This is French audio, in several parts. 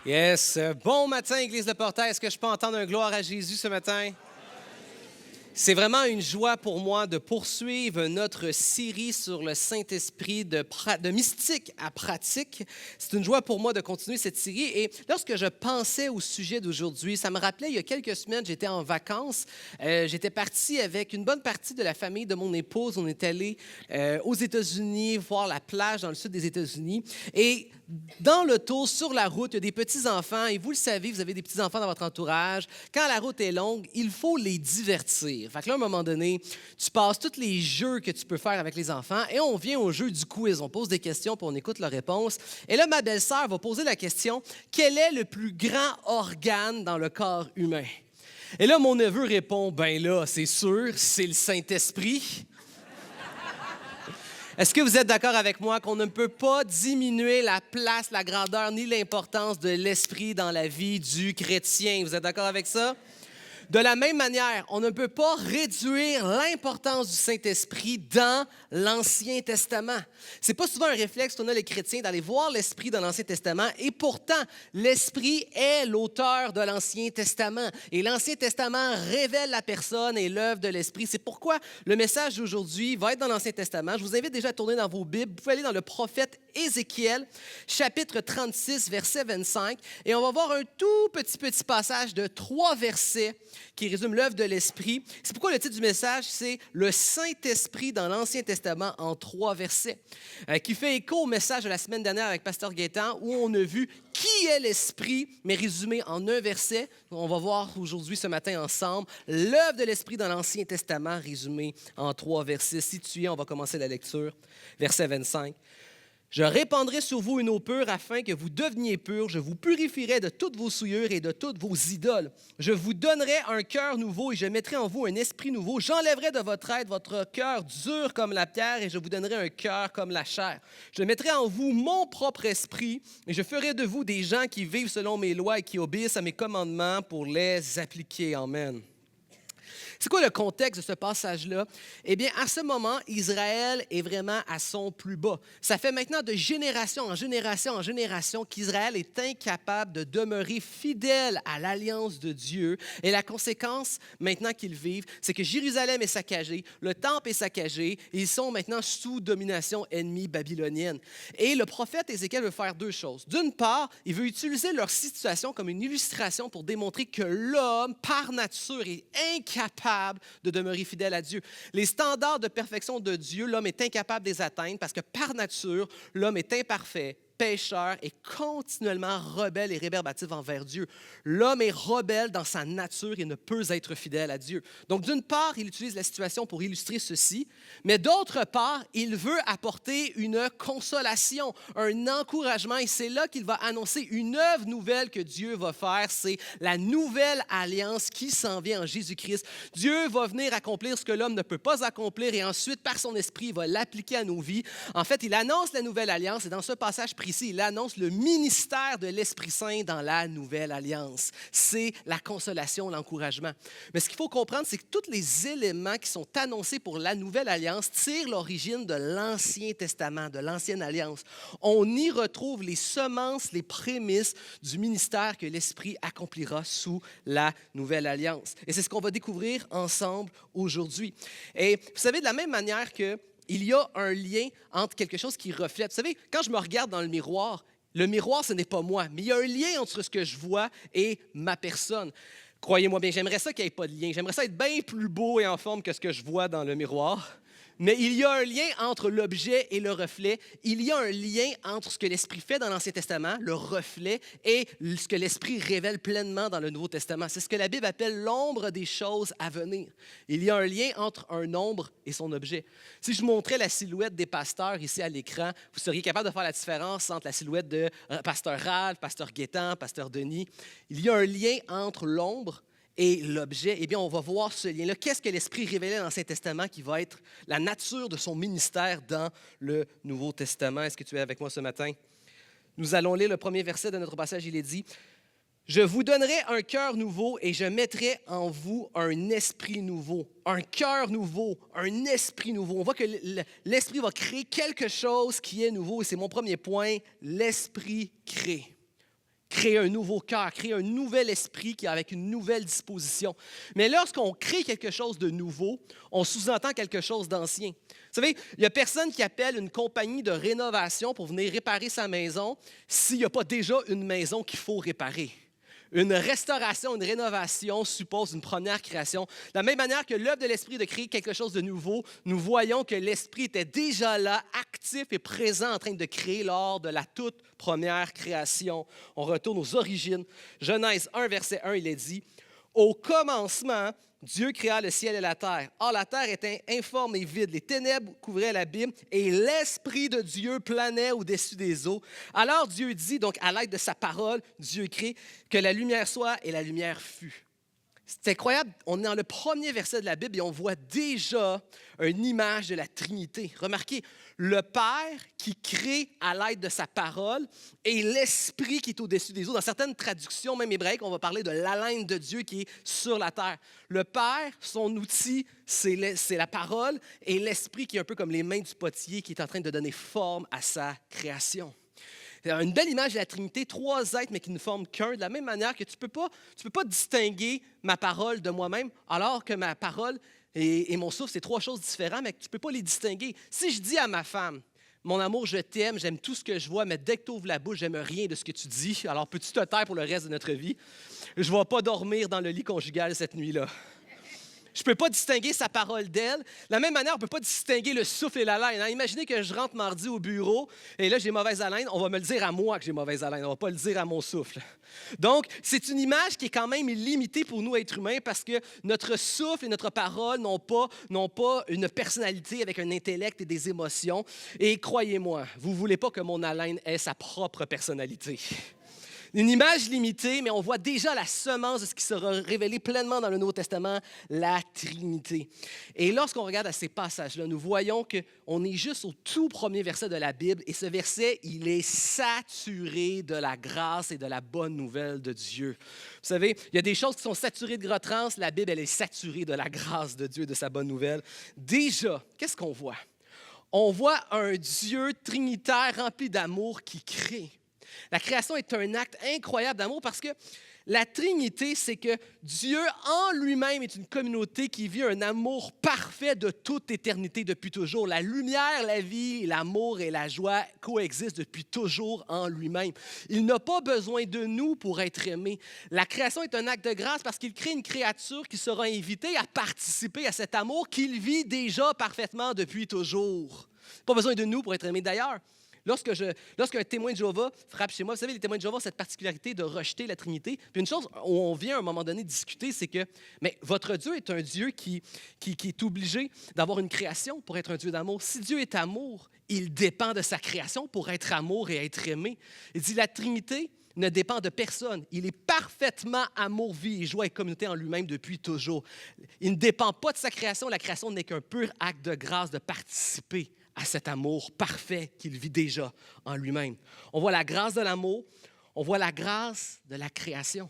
Yes. Bon matin, Église de Portail. Est-ce que je peux entendre un gloire à Jésus ce matin? C'est vraiment une joie pour moi de poursuivre notre série sur le Saint-Esprit de mystique à pratique. C'est une joie pour moi de continuer cette série. Et lorsque je pensais au sujet d'aujourd'hui, ça me rappelait, il y a quelques semaines, j'étais en vacances. J'étais parti avec une bonne partie de la famille de mon épouse. On est allé aux États-Unis voir la plage dans le sud des États-Unis. Et dans l'auto, sur la route, il y a des petits-enfants. Et vous le savez, vous avez des petits-enfants dans votre entourage. Quand la route est longue, il faut les divertir. Fait que là, à un moment donné, tu passes tous les jeux que tu peux faire avec les enfants et on vient au jeu du quiz. On pose des questions puis on écoute leurs réponses. Et là, ma belle-sœur va poser la question, quel est le plus grand organe dans le corps humain? Et là, mon neveu répond, ben là, c'est sûr, c'est le Saint-Esprit. Est-ce que vous êtes d'accord avec moi qu'on ne peut pas diminuer la place, la grandeur ni l'importance de l'esprit dans la vie du chrétien? Vous êtes d'accord avec ça? De la même manière, on ne peut pas réduire l'importance du Saint-Esprit dans l'Ancien Testament. C'est pas souvent un réflexe qu'on a les chrétiens d'aller voir l'Esprit dans l'Ancien Testament, et pourtant, l'Esprit est l'auteur de l'Ancien Testament. Et l'Ancien Testament révèle la personne et l'œuvre de l'Esprit. C'est pourquoi le message d'aujourd'hui va être dans l'Ancien Testament. Je vous invite déjà à tourner dans vos Bibles. Vous pouvez aller dans le prophète Ézéchiel, chapitre 36, verset 25, et on va voir un tout petit passage de 3 versets qui résume l'œuvre de l'Esprit. C'est pourquoi le titre du message, c'est « Le Saint-Esprit dans l'Ancien Testament en 3 versets », qui fait écho au message de la semaine dernière avec Pasteur Gaétan, où on a vu qui est l'Esprit, mais résumé en un verset. On va voir aujourd'hui, ce matin, ensemble, l'œuvre de l'Esprit dans l'Ancien Testament, résumé en 3 versets. Si tu y es, on va commencer la lecture. Verset 25. Je répandrai sur vous une eau pure afin que vous deveniez purs. Je vous purifierai de toutes vos souillures et de toutes vos idoles. Je vous donnerai un cœur nouveau et je mettrai en vous un esprit nouveau. J'enlèverai de votre être votre cœur dur comme la pierre et je vous donnerai un cœur comme la chair. Je mettrai en vous mon propre esprit et je ferai de vous des gens qui vivent selon mes lois et qui obéissent à mes commandements pour les appliquer. Amen. C'est quoi le contexte de ce passage-là? Eh bien, à ce moment, Israël est vraiment à son plus bas. Ça fait maintenant de génération en génération en génération qu'Israël est incapable de demeurer fidèle à l'alliance de Dieu. Et la conséquence, maintenant qu'ils vivent, c'est que Jérusalem est saccagée, le temple est saccagé, et ils sont maintenant sous domination ennemie babylonienne. Et le prophète Ézéchiel veut faire 2 choses. D'une part, il veut utiliser leur situation comme une illustration pour démontrer que l'homme, par nature, est incapable de demeurer fidèle à Dieu. Les standards de perfection de Dieu, l'homme est incapable de les atteindre parce que par nature, l'homme est imparfait, pécheur et continuellement rebelle et rébarbatif envers Dieu. L'homme est rebelle dans sa nature et ne peut être fidèle à Dieu. Donc, d'une part, il utilise la situation pour illustrer ceci, mais d'autre part, il veut apporter une consolation, un encouragement, et c'est là qu'il va annoncer une œuvre nouvelle que Dieu va faire. C'est la nouvelle alliance qui s'en vient en Jésus-Christ. Dieu va venir accomplir ce que l'homme ne peut pas accomplir et ensuite, par son esprit, il va l'appliquer à nos vies. En fait, il annonce la nouvelle alliance et dans ce passage précis, il annonce le ministère de l'Esprit Saint dans la nouvelle alliance. C'est la consolation, l'encouragement. Mais ce qu'il faut comprendre, c'est que tous les éléments qui sont annoncés pour la nouvelle alliance tirent l'origine de l'Ancien Testament, de l'Ancienne Alliance. On y retrouve les semences, les prémices du ministère que l'Esprit accomplira sous la nouvelle alliance. Et c'est ce qu'on va découvrir ensemble aujourd'hui. Et vous savez, de la même manière que il y a un lien entre quelque chose qui reflète. Vous savez, quand je me regarde dans le miroir, ce n'est pas moi, mais il y a un lien entre ce que je vois et ma personne. Croyez-moi bien, j'aimerais ça qu'il n'y ait pas de lien. J'aimerais ça être bien plus beau et en forme que ce que je vois dans le miroir. Mais il y a un lien entre l'objet et le reflet. Il y a un lien entre ce que l'Esprit fait dans l'Ancien Testament, le reflet, et ce que l'Esprit révèle pleinement dans le Nouveau Testament. C'est ce que la Bible appelle l'ombre des choses à venir. Il y a un lien entre un ombre et son objet. Si je vous montrais la silhouette des pasteurs ici à l'écran, vous seriez capable de faire la différence entre la silhouette de pasteur Ralph, pasteur Gaétan, pasteur Denis. Il y a un lien entre l'ombre et l'objet. Eh bien, on va voir ce lien-là. Qu'est-ce que l'Esprit révélait dans l'Ancien Testament qui va être la nature de son ministère dans le Nouveau Testament? Est-ce que tu es avec moi ce matin? Nous allons lire le premier verset de notre passage. Il est dit « Je vous donnerai un cœur nouveau et je mettrai en vous un esprit nouveau. » Un cœur nouveau, un esprit nouveau. On voit que l'Esprit va créer quelque chose qui est nouveau. Et c'est mon premier point, l'Esprit crée. créer un nouveau cœur, créer un nouvel esprit qui est avec une nouvelle disposition. Mais lorsqu'on crée quelque chose de nouveau, on sous-entend quelque chose d'ancien. Vous savez, il n'y a personne qui appelle une compagnie de rénovation pour venir réparer sa maison s'il n'y a pas déjà une maison qu'il faut réparer. Une restauration, une rénovation suppose une première création. De la même manière que l'œuvre de l'Esprit de créer quelque chose de nouveau, nous voyons que l'Esprit était déjà là, actif et présent en train de créer lors de la toute première création. On retourne aux origines. Genèse 1, verset 1, il est dit « Au commencement, Dieu créa le ciel et la terre. Or, la terre était informe et vide. Les ténèbres couvraient l'abîme et l'Esprit de Dieu planait au-dessus des eaux. Alors Dieu dit, donc à l'aide de sa parole, Dieu crée, que la lumière soit et la lumière fut. » C'est incroyable, on est dans le premier verset de la Bible et on voit déjà une image de la Trinité. Remarquez, le Père qui crée à l'aide de sa parole et l'Esprit qui est au-dessus des eaux. Dans certaines traductions, même hébraïques, on va parler de l'haleine de Dieu qui est sur la terre. Le Père, son outil, c'est la parole et l'Esprit qui est un peu comme les mains du potier qui est en train de donner forme à sa création. C'est une belle image de la Trinité, trois êtres, mais qui ne forment qu'un, de la même manière que tu ne peux pas distinguer ma parole de moi-même, alors que ma parole et mon souffle, c'est trois choses différentes, mais que tu ne peux pas les distinguer. Si je dis à ma femme, mon amour, je t'aime, j'aime tout ce que je vois, mais dès que tu ouvres la bouche, j'aime rien de ce que tu dis, alors peux-tu te taire pour le reste de notre vie? Je ne vais pas dormir dans le lit conjugal cette nuit-là. Je ne peux pas distinguer sa parole d'elle. De la même manière, on ne peut pas distinguer le souffle et l'haleine. Imaginez que je rentre mardi au bureau et là, j'ai mauvaise haleine. On va me le dire à moi que j'ai mauvaise haleine. On ne va pas le dire à mon souffle. Donc, c'est une image qui est quand même limitée pour nous, êtres humains, parce que notre souffle et notre parole n'ont pas une personnalité avec un intellect et des émotions. Et croyez-moi, vous ne voulez pas que mon haleine ait sa propre personnalité. Une image limitée, mais on voit déjà la semence de ce qui sera révélé pleinement dans le Nouveau Testament, la Trinité. Et lorsqu'on regarde à ces passages-là, nous voyons qu'on est juste au tout premier verset de la Bible, et ce verset, il est saturé de la grâce et de la bonne nouvelle de Dieu. Vous savez, il y a des choses qui sont saturées de grottrance, la Bible, elle est saturée de la grâce de Dieu, de sa bonne nouvelle. Déjà, qu'est-ce qu'on voit? On voit un Dieu trinitaire rempli d'amour qui crée. La création est un acte incroyable d'amour parce que la Trinité, c'est que Dieu en lui-même est une communauté qui vit un amour parfait de toute éternité depuis toujours. La lumière, la vie, l'amour et la joie coexistent depuis toujours en lui-même. Il n'a pas besoin de nous pour être aimé. La création est un acte de grâce parce qu'il crée une créature qui sera invitée à participer à cet amour qu'il vit déjà parfaitement depuis toujours. Pas besoin de nous pour être aimé d'ailleurs. Lorsqu'un témoin de Jéhovah frappe chez moi, vous savez, les témoins de Jéhovah ont cette particularité de rejeter la Trinité. Puis une chose où on vient à un moment donné discuter, c'est que mais votre Dieu est un Dieu qui est obligé d'avoir une création pour être un Dieu d'amour. Si Dieu est amour, il dépend de sa création pour être amour et être aimé. Il dit la Trinité ne dépend de personne. Il est parfaitement amour, vie et joie et communauté en lui-même depuis toujours. Il ne dépend pas de sa création. La création n'est qu'un pur acte de grâce de participer à cet amour parfait qu'il vit déjà en lui-même. On voit la grâce de l'amour, on voit la grâce de la création.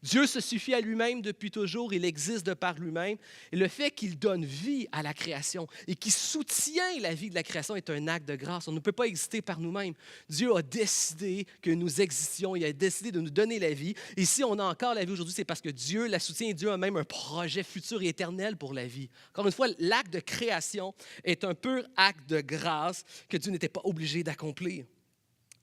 Dieu se suffit à lui-même depuis toujours, il existe de par lui-même. Et le fait qu'il donne vie à la création et qu'il soutient la vie de la création est un acte de grâce. On ne peut pas exister par nous-mêmes. Dieu a décidé que nous existions, il a décidé de nous donner la vie. Et si on a encore la vie aujourd'hui, c'est parce que Dieu la soutient et Dieu a même un projet futur et éternel pour la vie. Encore une fois, l'acte de création est un pur acte de grâce que Dieu n'était pas obligé d'accomplir.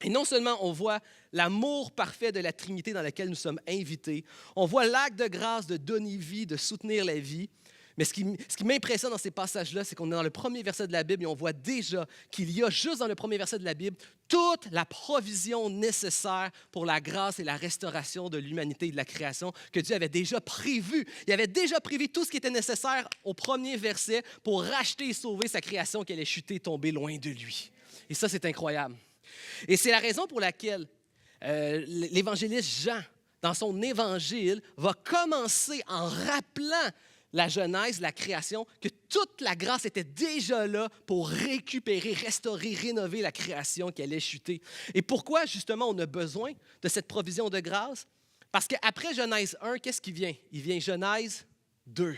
Et non seulement on voit l'amour parfait de la Trinité dans laquelle nous sommes invités, on voit l'acte de grâce de donner vie, de soutenir la vie, mais ce qui m'impressionne dans ces passages-là, c'est qu'on est dans le premier verset de la Bible et on voit déjà qu'il y a juste dans le premier verset de la Bible toute la provision nécessaire pour la grâce et la restauration de l'humanité et de la création que Dieu avait déjà prévu. Il avait déjà prévu tout ce qui était nécessaire au premier verset pour racheter et sauver sa création qui allait chuter et tomber loin de lui. Et ça, c'est incroyable. Et c'est la raison pour laquelle l'évangéliste Jean, dans son évangile, va commencer en rappelant la Genèse, la création, que toute la grâce était déjà là pour récupérer, restaurer, rénover la création qui allait chuter. Et pourquoi, justement, on a besoin de cette provision de grâce? Parce qu'après Genèse 1, qu'est-ce qui vient? Il vient Genèse 2,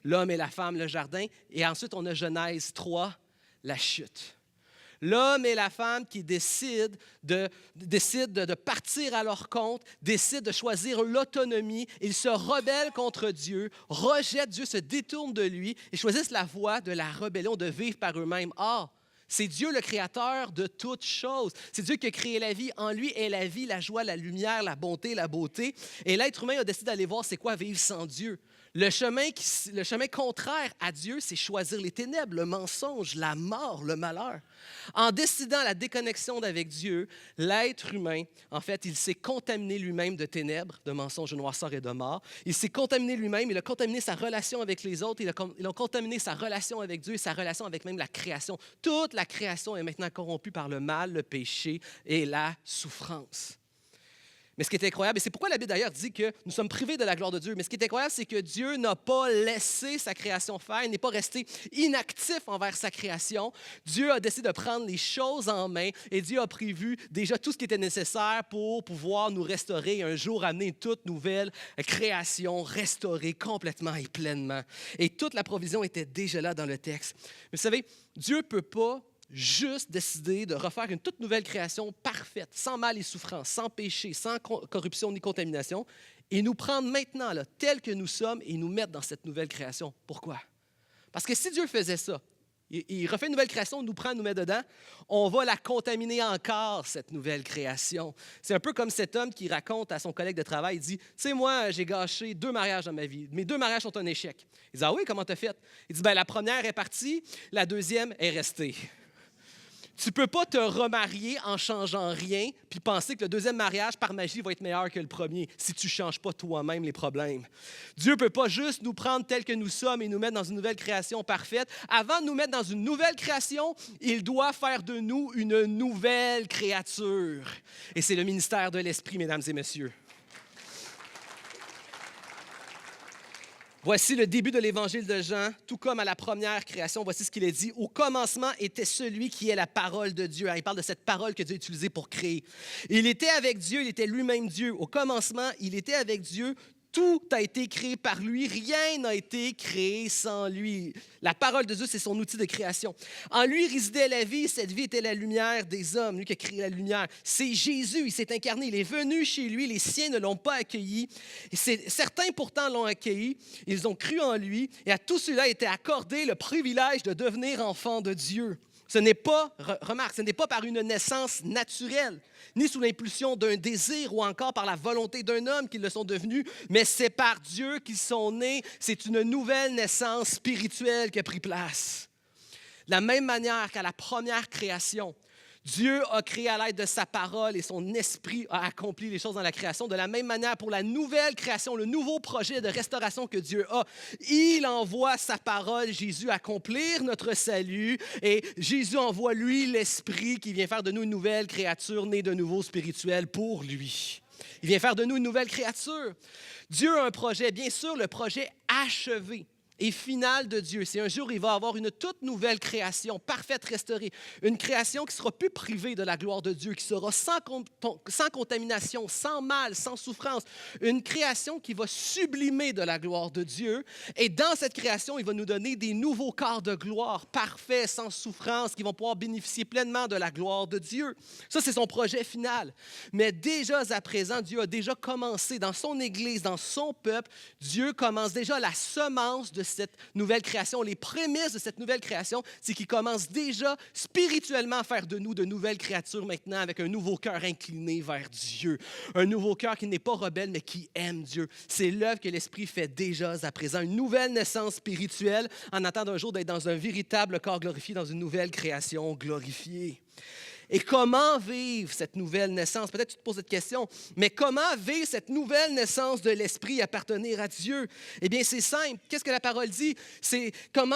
l'homme et la femme, le jardin, et ensuite on a Genèse 3, la chute. L'homme et la femme qui décident de partir à leur compte, décident de choisir l'autonomie. Ils se rebellent contre Dieu, rejettent Dieu, se détournent de lui et choisissent la voie de la rébellion, de vivre par eux-mêmes. Ah, c'est Dieu le créateur de toutes choses. C'est Dieu qui a créé la vie. En lui est la vie, la joie, la lumière, la bonté, la beauté. Et l'être humain a décidé d'aller voir c'est quoi vivre sans Dieu. Le chemin contraire à Dieu, c'est choisir les ténèbres, le mensonge, la mort, le malheur. En décidant la déconnexion d'avec Dieu, l'être humain, en fait, il s'est contaminé lui-même de ténèbres, de mensonges, de noirceur et de mort. Il s'est contaminé lui-même, il a contaminé sa relation avec les autres, il a contaminé sa relation avec Dieu et sa relation avec même la création. Toute la création est maintenant corrompue par le mal, le péché et la souffrance. Mais ce qui est incroyable, et c'est pourquoi la Bible d'ailleurs dit que nous sommes privés de la gloire de Dieu, mais ce qui est incroyable, c'est que Dieu n'a pas laissé sa création faire, il n'est pas resté inactif envers sa création. Dieu a décidé de prendre les choses en main et Dieu a prévu déjà tout ce qui était nécessaire pour pouvoir nous restaurer et un jour amener une toute nouvelle création restaurée complètement et pleinement. Et toute la provision était déjà là dans le texte. Mais vous savez, Dieu ne peut pas juste décider de refaire une toute nouvelle création parfaite, sans mal et souffrance, sans péché, sans corruption ni contamination, et nous prendre maintenant, là, tels que nous sommes, et nous mettre dans cette nouvelle création. Pourquoi? Parce que si Dieu faisait ça, il refait une nouvelle création, nous prend, nous met dedans, on va la contaminer encore, cette nouvelle création. C'est un peu comme cet homme qui raconte à son collègue de travail, il dit, « Tu sais, moi, j'ai gâché 2 mariages dans ma vie. Mes 2 mariages sont un échec. » Il dit, « Ah oui, comment t'as fait? » Il dit, « Bien, la première est partie, la deuxième est restée. » Tu ne peux pas te remarier en changeant rien puis penser que le deuxième mariage, par magie, va être meilleur que le premier si tu ne changes pas toi-même les problèmes. Dieu ne peut pas juste nous prendre tels que nous sommes et nous mettre dans une nouvelle création parfaite. Avant de nous mettre dans une nouvelle création, il doit faire de nous une nouvelle créature. Et c'est le ministère de l'Esprit, mesdames et messieurs. Voici le début de l'Évangile de Jean, tout comme à la première création. Voici ce qu'il est dit. Au commencement était celui qui est la parole de Dieu. Il parle de cette parole que Dieu a utilisée pour créer. Il était avec Dieu, il était lui-même Dieu. Au commencement, il était avec Dieu. Tout a été créé par lui. Rien n'a été créé sans lui. La parole de Dieu, c'est son outil de création. En lui résidait la vie. Cette vie était la lumière des hommes. Lui qui a créé la lumière. C'est Jésus. Il s'est incarné. Il est venu chez lui. Les siens ne l'ont pas accueilli. Certains, pourtant, l'ont accueilli. Ils ont cru en lui. Et à tous ceux-là a été accordé le privilège de devenir enfants de Dieu. Ce n'est pas, remarque, ce n'est pas par une naissance naturelle, ni sous l'impulsion d'un désir ou encore par la volonté d'un homme qu'ils le sont devenus, mais c'est par Dieu qu'ils sont nés. C'est une nouvelle naissance spirituelle qui a pris place. De la même manière qu'à la première création, Dieu a créé à l'aide de sa parole et son esprit a accompli les choses dans la création. De la même manière, pour la nouvelle création, le nouveau projet de restauration que Dieu a, il envoie sa parole, Jésus, accomplir notre salut. Et Jésus envoie, lui, l'Esprit qui vient faire de nous une nouvelle créature née de nouveau spirituelle pour lui. Il vient faire de nous une nouvelle créature. Dieu a un projet, bien sûr, le projet achevé et final de Dieu. C'est un jour où il va avoir une toute nouvelle création, parfaite, restaurée. Une création qui ne sera plus privée de la gloire de Dieu, qui sera sans contamination, sans mal, sans souffrance. Une création qui va sublimer de la gloire de Dieu. Et dans cette création, il va nous donner des nouveaux corps de gloire, parfaits, sans souffrance, qui vont pouvoir bénéficier pleinement de la gloire de Dieu. Ça, c'est son projet final. Mais déjà à présent, Dieu a déjà commencé dans son Église, dans son peuple. Dieu commence déjà la semence de cette nouvelle création. Les prémices de cette nouvelle création, c'est qu'il commence déjà spirituellement à faire de nous de nouvelles créatures maintenant avec un nouveau cœur incliné vers Dieu. Un nouveau cœur qui n'est pas rebelle, mais qui aime Dieu. C'est l'œuvre que l'Esprit fait déjà à présent. Une nouvelle naissance spirituelle en attendant un jour d'être dans un véritable corps glorifié, dans une nouvelle création glorifiée. Et comment vivre cette nouvelle naissance? Peut-être que tu te poses cette question, mais comment vivre cette nouvelle naissance de l'Esprit, appartenir à Dieu? Eh bien, c'est simple. Qu'est-ce que la parole dit? C'est quand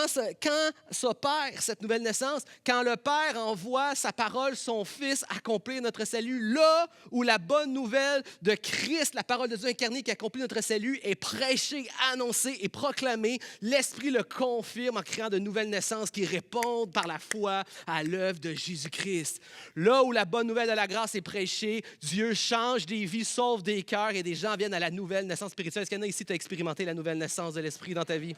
s'opère cette nouvelle naissance? Quand le Père envoie sa parole, son Fils, accomplir notre salut, là où la bonne nouvelle de Christ, la parole de Dieu incarnée qui accomplit notre salut, est prêchée, annoncée et proclamée, l'Esprit le confirme en créant de nouvelles naissances qui répondent par la foi à l'œuvre de Jésus-Christ. Là où la bonne nouvelle de la grâce est prêchée, Dieu change des vies, sauve des cœurs et des gens viennent à la nouvelle naissance spirituelle. Est-ce qu'il y en a ici qui ont expérimenté la nouvelle naissance de l'Esprit dans ta vie?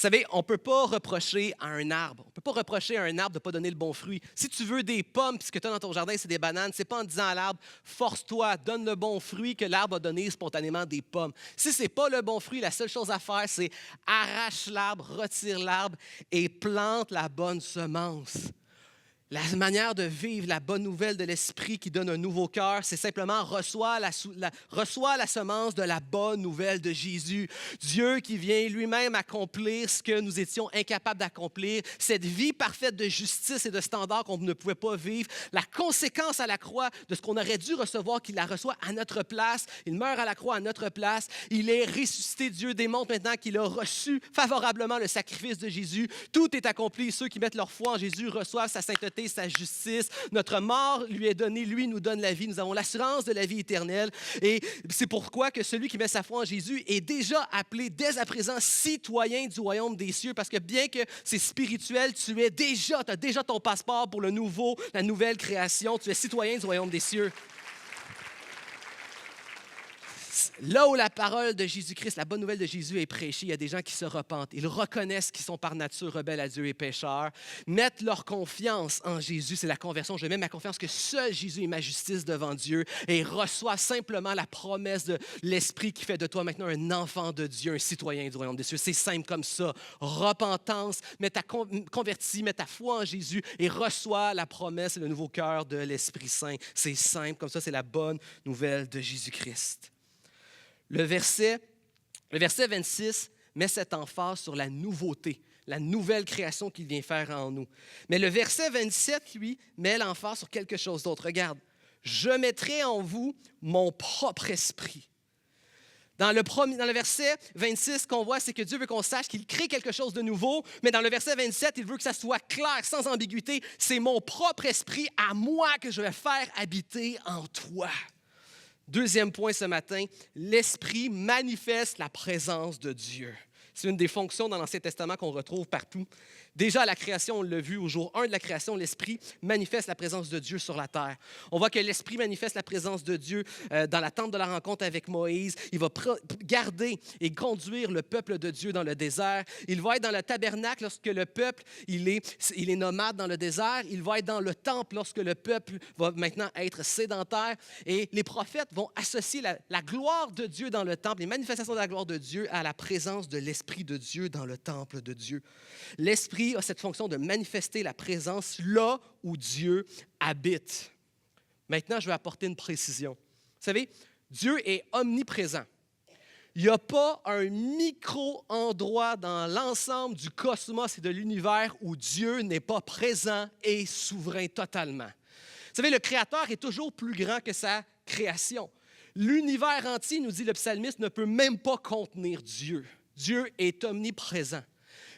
savez, on ne peut pas reprocher à un arbre. On ne peut pas reprocher à un arbre de ne pas donner le bon fruit. Si tu veux des pommes, puis ce que tu as dans ton jardin, c'est des bananes, ce n'est pas en disant à l'arbre, force-toi, donne le bon fruit que l'arbre va donner spontanément des pommes. Si ce n'est pas le bon fruit, la seule chose à faire, c'est arrache l'arbre, retire l'arbre et plante la bonne semence. La manière de vivre la bonne nouvelle de l'Esprit qui donne un nouveau cœur, c'est simplement reçois la semence de la bonne nouvelle de Jésus. Dieu qui vient lui-même accomplir ce que nous étions incapables d'accomplir, cette vie parfaite de justice et de standard qu'on ne pouvait pas vivre, la conséquence à la croix de ce qu'on aurait dû recevoir, qu'il la reçoit à notre place. Il meurt à la croix à notre place. Il est ressuscité. Dieu démontre maintenant qu'il a reçu favorablement le sacrifice de Jésus. Tout est accompli. Ceux qui mettent leur foi en Jésus reçoivent sa sainteté, sa justice. Notre mort lui est donnée, lui nous donne la vie. Nous avons l'assurance de la vie éternelle. Et c'est pourquoi que celui qui met sa foi en Jésus est déjà appelé dès à présent citoyen du royaume des cieux, parce que bien que c'est spirituel, tu as déjà ton passeport pour le nouveau, la nouvelle création. Tu es citoyen du royaume des cieux. Là où la parole de Jésus-Christ, la bonne nouvelle de Jésus est prêchée, il y a des gens qui se repentent. Ils reconnaissent qu'ils sont par nature rebelles à Dieu et pécheurs, mettent leur confiance en Jésus. C'est la conversion. Je mets ma confiance que seul Jésus est ma justice devant Dieu et reçoit simplement la promesse de l'Esprit qui fait de toi maintenant un enfant de Dieu, un citoyen du royaume des cieux. C'est simple comme ça. Repentance, convertis, mets ta foi en Jésus et reçois la promesse et le nouveau cœur de l'Esprit Saint. C'est simple comme ça. C'est la bonne nouvelle de Jésus-Christ. Le verset 26 met cette emphase sur la nouveauté, la nouvelle création qu'il vient faire en nous. Mais le verset 27, lui, met l'emphase sur quelque chose d'autre. Regarde, « Je mettrai en vous mon propre esprit ». Dans le verset 26, ce qu'on voit, c'est que Dieu veut qu'on sache qu'il crée quelque chose de nouveau, mais dans le verset 27, il veut que ça soit clair, sans ambiguïté. C'est mon propre esprit à moi que je vais faire habiter en toi. Deuxième point ce matin, l'Esprit manifeste la présence de Dieu. C'est une des fonctions dans l'Ancien Testament qu'on retrouve partout. Déjà à la création, on l'a vu, au jour 1 de la création, l'Esprit manifeste la présence de Dieu sur la terre. On voit que l'Esprit manifeste la présence de Dieu dans la tente de la rencontre avec Moïse. Il va garder et conduire le peuple de Dieu dans le désert. Il va être dans le tabernacle lorsque le peuple il est nomade dans le désert. Il va être dans le temple lorsque le peuple va maintenant être sédentaire. Et les prophètes vont associer la gloire de Dieu dans le temple, les manifestations de la gloire de Dieu à la présence de l'Esprit de Dieu dans le temple de Dieu. L'Esprit a cette fonction de manifester la présence là où Dieu habite. Maintenant, je vais apporter une précision. Vous savez, Dieu est omniprésent. Il n'y a pas un micro-endroit dans l'ensemble du cosmos et de l'univers où Dieu n'est pas présent et souverain totalement. Vous savez, le Créateur est toujours plus grand que sa création. L'univers entier, nous dit le psalmiste, ne peut même pas contenir Dieu. Dieu est omniprésent.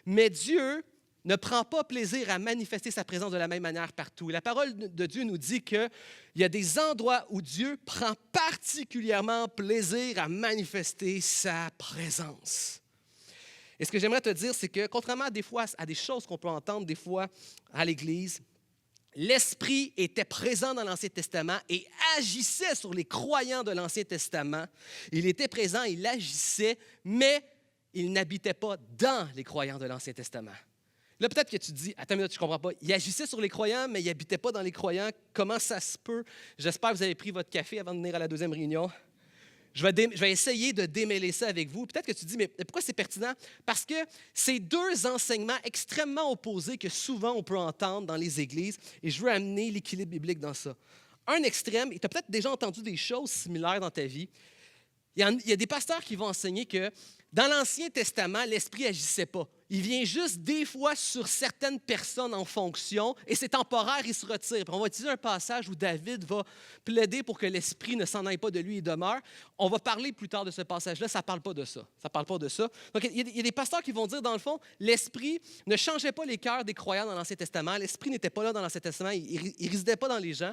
Mais Dieu ne prend pas plaisir à manifester sa présence de la même manière partout. La parole de Dieu nous dit qu'il y a des endroits où Dieu prend particulièrement plaisir à manifester sa présence. Et ce que j'aimerais te dire, c'est que contrairement à des choses qu'on peut entendre des fois à l'Église, l'Esprit était présent dans l'Ancien Testament et agissait sur les croyants de l'Ancien Testament. Il était présent, il agissait, mais il n'habitait pas dans les croyants de l'Ancien Testament. Là, peut-être que tu te dis, attends une minute, je ne comprends pas. Il agissait sur les croyants, mais il n'habitait pas dans les croyants. Comment ça se peut? J'espère que vous avez pris votre café avant de venir à la deuxième réunion. Je vais essayer de démêler ça avec vous. Peut-être que tu te dis, mais pourquoi c'est pertinent? Parce que c'est deux enseignements extrêmement opposés que souvent on peut entendre dans les églises, et je veux amener l'équilibre biblique dans ça. Un extrême, et tu as peut-être déjà entendu des choses similaires dans ta vie. Il y a des pasteurs qui vont enseigner que dans l'Ancien Testament, l'Esprit n'agissait pas. Il vient juste des fois sur certaines personnes en fonction et c'est temporaire, il se retire. Puis on va utiliser un passage où David va plaider pour que l'Esprit ne s'en aille pas de lui et demeure. On va parler plus tard de ce passage-là, ça ne parle pas de ça. Ça parle pas de ça. Donc, il y a des pasteurs qui vont dire, dans le fond, l'Esprit ne changeait pas les cœurs des croyants dans l'Ancien Testament. L'Esprit n'était pas là dans l'Ancien Testament, il ne résidait pas dans les gens.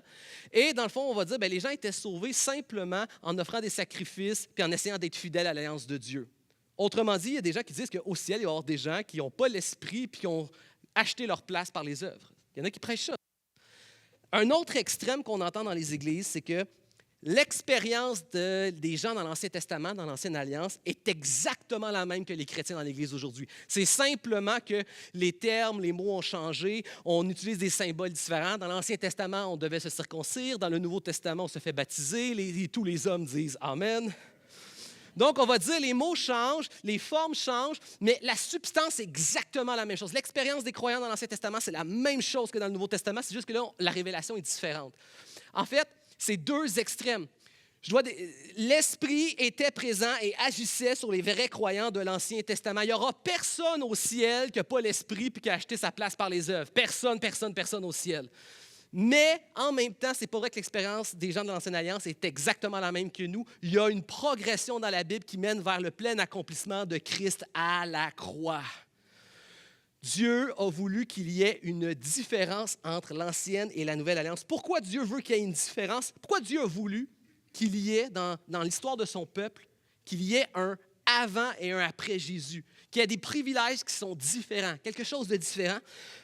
Et dans le fond, on va dire, bien, les gens étaient sauvés simplement en offrant des sacrifices puis en essayant d'être fidèles à l'alliance de Dieu. Autrement dit, il y a des gens qui disent qu'au ciel, il va y avoir des gens qui n'ont pas l'Esprit puis qui ont acheté leur place par les œuvres. Il y en a qui prêchent ça. Un autre extrême qu'on entend dans les églises, c'est que L'expérience des gens dans l'Ancien Testament, dans l'Ancienne Alliance, est exactement la même que les chrétiens dans l'Église aujourd'hui. C'est simplement que les termes, les mots ont changé, on utilise des symboles différents. Dans l'Ancien Testament, on devait se circoncire. Dans le Nouveau Testament, on se fait baptiser. Tous les hommes disent « Amen ». Donc, on va dire les mots changent, les formes changent, mais la substance est exactement la même chose. L'expérience des croyants dans l'Ancien Testament, c'est la même chose que dans le Nouveau Testament, c'est juste que là, la révélation est différente. En fait, c'est deux extrêmes. L'Esprit était présent et agissait sur les vrais croyants de l'Ancien Testament. Il n'y aura personne au ciel qui n'a pas l'Esprit et qui a acheté sa place par les œuvres. Personne au ciel. Mais en même temps, c'est pas vrai que l'expérience des gens de l'Ancienne Alliance est exactement la même que nous. Il y a une progression dans la Bible qui mène vers le plein accomplissement de Christ à la croix. Dieu a voulu qu'il y ait une différence entre l'Ancienne et la Nouvelle Alliance. Pourquoi Dieu veut qu'il y ait une différence? Pourquoi Dieu a voulu qu'il y ait, dans l'histoire de son peuple, qu'il y ait un avant et un après Jésus, qu'il y ait des privilèges qui sont différents, quelque chose de différent?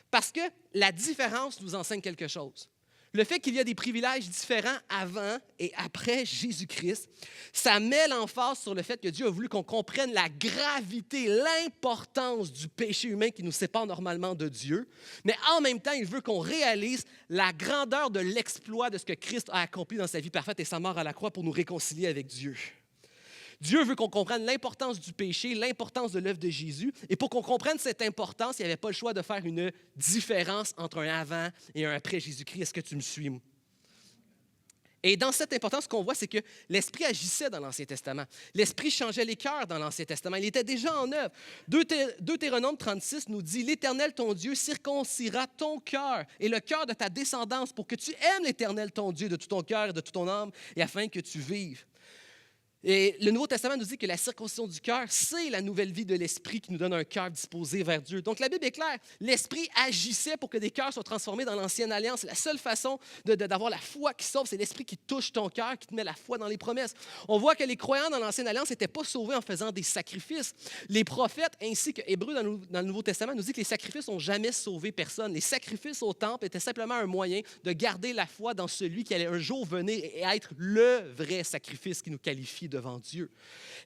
Parce que la différence nous enseigne quelque chose. Le fait qu'il y a des privilèges différents avant et après Jésus-Christ, ça met l'emphase sur le fait que Dieu a voulu qu'on comprenne la gravité, l'importance du péché humain qui nous sépare normalement de Dieu. Mais en même temps, il veut qu'on réalise la grandeur de l'exploit de ce que Christ a accompli dans sa vie parfaite et sa mort à la croix pour nous réconcilier avec Dieu. Dieu veut qu'on comprenne l'importance du péché, l'importance de l'œuvre de Jésus. Et pour qu'on comprenne cette importance, il n'y avait pas le choix de faire une différence entre un avant et un après Jésus-Christ. Est-ce que tu me suis? Et dans cette importance, ce qu'on voit, c'est que l'Esprit agissait dans l'Ancien Testament. L'Esprit changeait les cœurs dans l'Ancien Testament. Il était déjà en œuvre. Deutéronome 36 nous dit « L'Éternel, ton Dieu, circoncira ton cœur et le cœur de ta descendance pour que tu aimes l'Éternel, ton Dieu, de tout ton cœur et de toute ton âme, et afin que tu vives. » Et le Nouveau Testament nous dit que la circoncision du cœur, c'est la nouvelle vie de l'Esprit qui nous donne un cœur disposé vers Dieu. Donc la Bible est claire, l'Esprit agissait pour que des cœurs soient transformés dans l'Ancienne Alliance. La seule façon d'avoir la foi qui sauve, c'est l'Esprit qui touche ton cœur, qui te met la foi dans les promesses. On voit que les croyants dans l'Ancienne Alliance n'étaient pas sauvés en faisant des sacrifices. Les prophètes ainsi que Hébreux dans le Nouveau Testament nous dit que les sacrifices n'ont jamais sauvé personne. Les sacrifices au temple étaient simplement un moyen de garder la foi dans celui qui allait un jour venir et être le vrai sacrifice qui nous qualifie devant Dieu.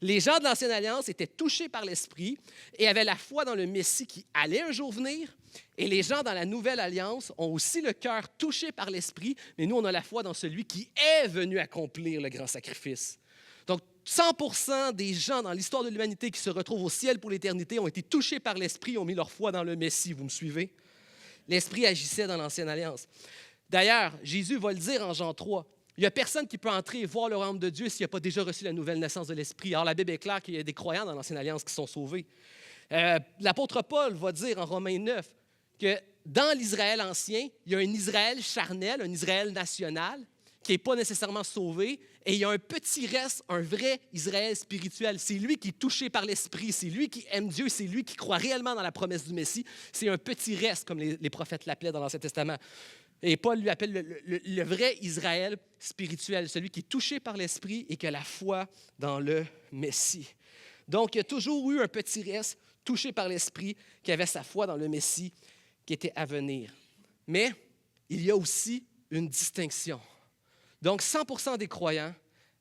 Les gens de l'Ancienne Alliance étaient touchés par l'Esprit et avaient la foi dans le Messie qui allait un jour venir. Et les gens dans la Nouvelle Alliance ont aussi le cœur touché par l'Esprit, mais nous, on a la foi dans celui qui est venu accomplir le grand sacrifice. Donc, 100% des gens dans l'histoire de l'humanité qui se retrouvent au ciel pour l'éternité ont été touchés par l'Esprit, ont mis leur foi dans le Messie. Vous me suivez? L'Esprit agissait dans l'Ancienne Alliance. D'ailleurs, Jésus va le dire en Jean 3. Il n'y a personne qui peut entrer et voir le royaume de Dieu s'il n'a pas déjà reçu la nouvelle naissance de l'Esprit. Alors, la Bible est claire qu'il y a des croyants dans l'Ancienne Alliance qui sont sauvés. L'apôtre Paul va dire en Romains 9 que dans l'Israël ancien, il y a un Israël charnel, un Israël national, qui n'est pas nécessairement sauvé, et il y a un petit reste, un vrai Israël spirituel. C'est lui qui est touché par l'Esprit, c'est lui qui aime Dieu, c'est lui qui croit réellement dans la promesse du Messie. C'est un petit reste, comme les prophètes l'appelaient dans l'Ancien Testament. Et Paul lui appelle le vrai Israël spirituel, celui qui est touché par l'Esprit et qui a la foi dans le Messie. Donc, il y a toujours eu un petit reste touché par l'Esprit qui avait sa foi dans le Messie qui était à venir. Mais il y a aussi une distinction. Donc, 100% des croyants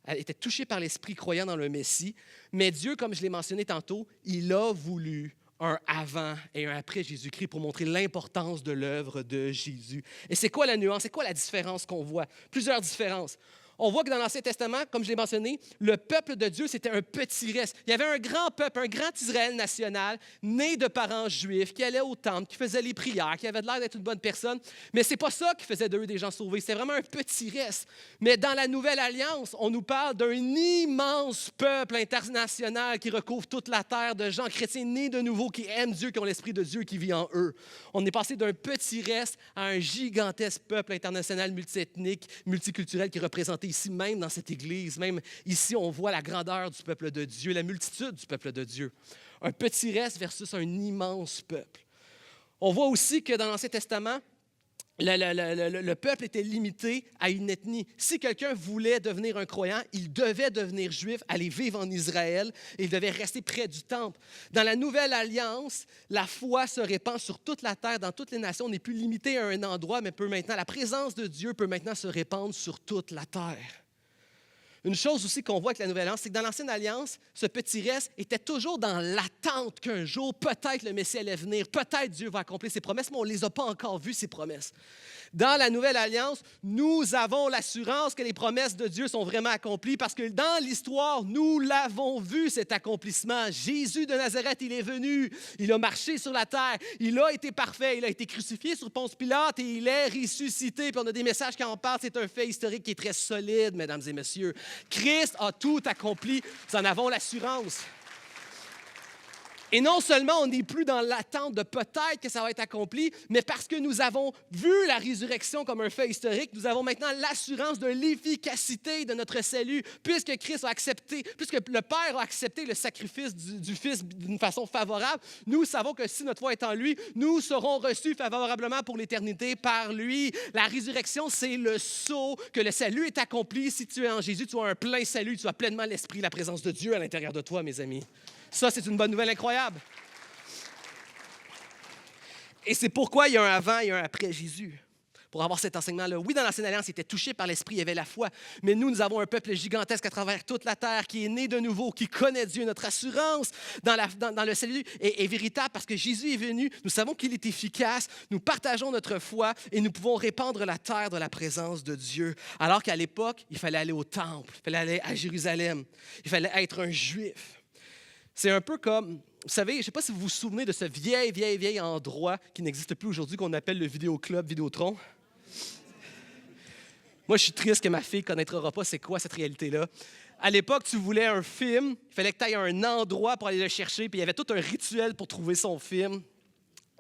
étaient touchés par l'Esprit, croyant dans le Messie, mais Dieu, comme je l'ai mentionné tantôt, il a voulu un avant et un après Jésus-Christ pour montrer l'importance de l'œuvre de Jésus. Et c'est quoi la nuance? C'est quoi la différence qu'on voit? Plusieurs différences. On voit que dans l'Ancien Testament, comme je l'ai mentionné, le peuple de Dieu, c'était un petit reste. Il y avait un grand peuple, un grand Israël national, né de parents juifs, qui allait au temple, qui faisait les prières, qui avait l'air d'être une bonne personne. Mais ce n'est pas ça qui faisait d'eux des gens sauvés. C'était vraiment un petit reste. Mais dans la Nouvelle Alliance, on nous parle d'un immense peuple international qui recouvre toute la terre, de gens chrétiens nés de nouveau, qui aiment Dieu, qui ont l'Esprit de Dieu qui vit en eux. On est passé d'un petit reste à un gigantesque peuple international multiethnique, multiculturel qui représentait ici même dans cette Église. Même ici, on voit la grandeur du peuple de Dieu, la multitude du peuple de Dieu. Un petit reste versus un immense peuple. On voit aussi que dans l'Ancien Testament, le peuple était limité à une ethnie. Si quelqu'un voulait devenir un croyant, il devait devenir juif, aller vivre en Israël et il devait rester près du temple. Dans la Nouvelle Alliance, la foi se répand sur toute la terre, dans toutes les nations. On n'est plus limité à un endroit, mais la présence de Dieu peut maintenant se répandre sur toute la terre. Une chose aussi qu'on voit avec la Nouvelle Alliance, c'est que dans l'Ancienne Alliance, ce petit reste était toujours dans l'attente qu'un jour, peut-être le Messie allait venir, peut-être Dieu va accomplir ses promesses, mais on ne les a pas encore vues, ces promesses. Dans la Nouvelle Alliance, nous avons l'assurance que les promesses de Dieu sont vraiment accomplies parce que dans l'histoire, nous l'avons vu, cet accomplissement. Jésus de Nazareth, il est venu, il a marché sur la terre, il a été parfait, il a été crucifié sur Ponce Pilate et il est ressuscité. Puis on a des messages qui en parlent, c'est un fait historique qui est très solide, mesdames et messieurs. Christ a tout accompli, nous en avons l'assurance. Et non seulement on n'est plus dans l'attente de peut-être que ça va être accompli, mais parce que nous avons vu la résurrection comme un fait historique, nous avons maintenant l'assurance de l'efficacité de notre salut, puisque Christ a accepté, puisque le Père a accepté le sacrifice du Fils d'une façon favorable. Nous savons que si notre foi est en lui, nous serons reçus favorablement pour l'éternité par lui. La résurrection, c'est le sceau que le salut est accompli. Si tu es en Jésus, tu as un plein salut, tu as pleinement l'Esprit, la présence de Dieu à l'intérieur de toi, mes amis. Ça, c'est une bonne nouvelle incroyable. Et c'est pourquoi il y a un avant et un après Jésus. Pour avoir cet enseignement-là. Oui, dans l'Ancienne Alliance, il était touché par l'Esprit, il y avait la foi. Mais nous avons un peuple gigantesque à travers toute la terre qui est né de nouveau, qui connaît Dieu. Notre assurance dans le salut est véritable parce que Jésus est venu. Nous savons qu'il est efficace. Nous partageons notre foi et nous pouvons répandre la terre de la présence de Dieu. Alors qu'à l'époque, il fallait aller au temple, il fallait aller à Jérusalem, il fallait être un Juif. C'est un peu comme, vous savez, je ne sais pas si vous vous souvenez de ce vieil endroit qui n'existe plus aujourd'hui, qu'on appelle le Vidéoclub Vidéotron. Moi, je suis triste que ma fille ne connaîtra pas c'est quoi cette réalité-là. À l'époque, tu voulais un film, il fallait que tu ailles à un endroit pour aller le chercher, puis il y avait tout un rituel pour trouver son film.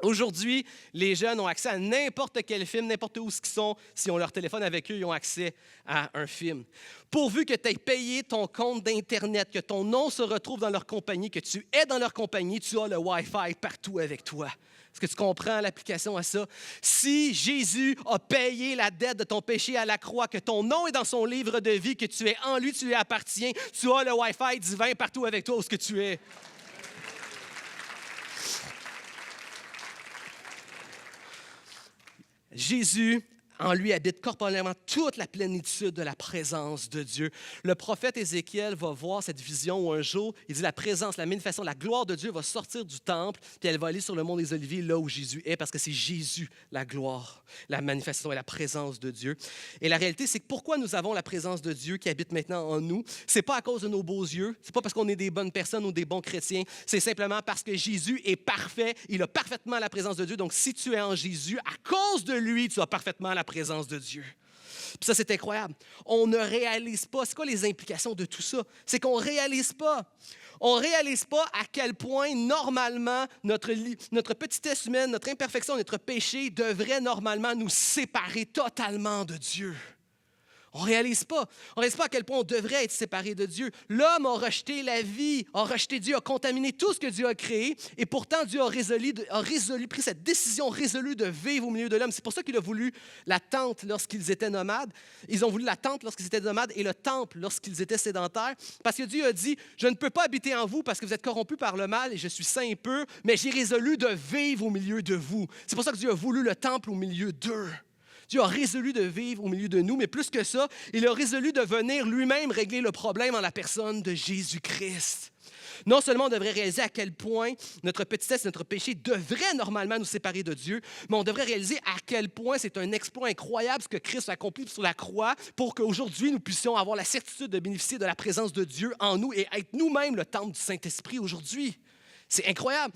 Aujourd'hui, les jeunes ont accès à n'importe quel film, n'importe où ils sont. S'ils ont leur téléphone avec eux, ils ont accès à un film. Pourvu que tu aies payé ton compte d'Internet, que ton nom se retrouve dans leur compagnie, que tu es dans leur compagnie, tu as le Wi-Fi partout avec toi. Est-ce que tu comprends l'application à ça? Si Jésus a payé la dette de ton péché à la croix, que ton nom est dans son livre de vie, que tu es en lui, tu lui appartiens, tu as le Wi-Fi divin partout avec toi où ce que tu es. Jésus, en lui habite corporellement toute la plénitude de la présence de Dieu. Le prophète Ézéchiel va voir cette vision où un jour, il dit la présence, la manifestation, la gloire de Dieu va sortir du temple, puis elle va aller sur le mont des Oliviers, là où Jésus est, parce que c'est Jésus, la gloire, la manifestation et la présence de Dieu. Et la réalité, c'est que pourquoi nous avons la présence de Dieu qui habite maintenant en nous, c'est pas à cause de nos beaux yeux, c'est pas parce qu'on est des bonnes personnes ou des bons chrétiens, c'est simplement parce que Jésus est parfait, il a parfaitement la présence de Dieu. Donc, si tu es en Jésus, à cause de lui, tu as parfaitement la présence de Dieu. Puis ça, c'est incroyable. On ne réalise pas. C'est quoi les implications de tout ça? C'est qu'on ne réalise pas. On ne réalise pas à quel point, normalement, notre petitesse humaine, notre imperfection, notre péché devrait normalement nous séparer totalement de Dieu. On ne réalise pas. On ne réalise pas à quel point on devrait être séparé de Dieu. L'homme a rejeté la vie, a rejeté Dieu, a contaminé tout ce que Dieu a créé. Et pourtant, Dieu a pris cette décision résolue de vivre au milieu de l'homme. C'est pour ça qu'il a voulu la tente lorsqu'ils étaient nomades. Ils ont voulu la tente lorsqu'ils étaient nomades et le temple lorsqu'ils étaient sédentaires. Parce que Dieu a dit, je ne peux pas habiter en vous parce que vous êtes corrompus par le mal et je suis saint et pur, mais j'ai résolu de vivre au milieu de vous. C'est pour ça que Dieu a voulu le temple au milieu d'eux. Dieu a résolu de vivre au milieu de nous, mais plus que ça, il a résolu de venir lui-même régler le problème en la personne de Jésus-Christ. Non seulement on devrait réaliser à quel point notre petitesse, notre péché devrait normalement nous séparer de Dieu, mais on devrait réaliser à quel point c'est un exploit incroyable ce que Christ a accompli sur la croix pour qu'aujourd'hui nous puissions avoir la certitude de bénéficier de la présence de Dieu en nous et être nous-mêmes le temple du Saint-Esprit aujourd'hui. C'est incroyable.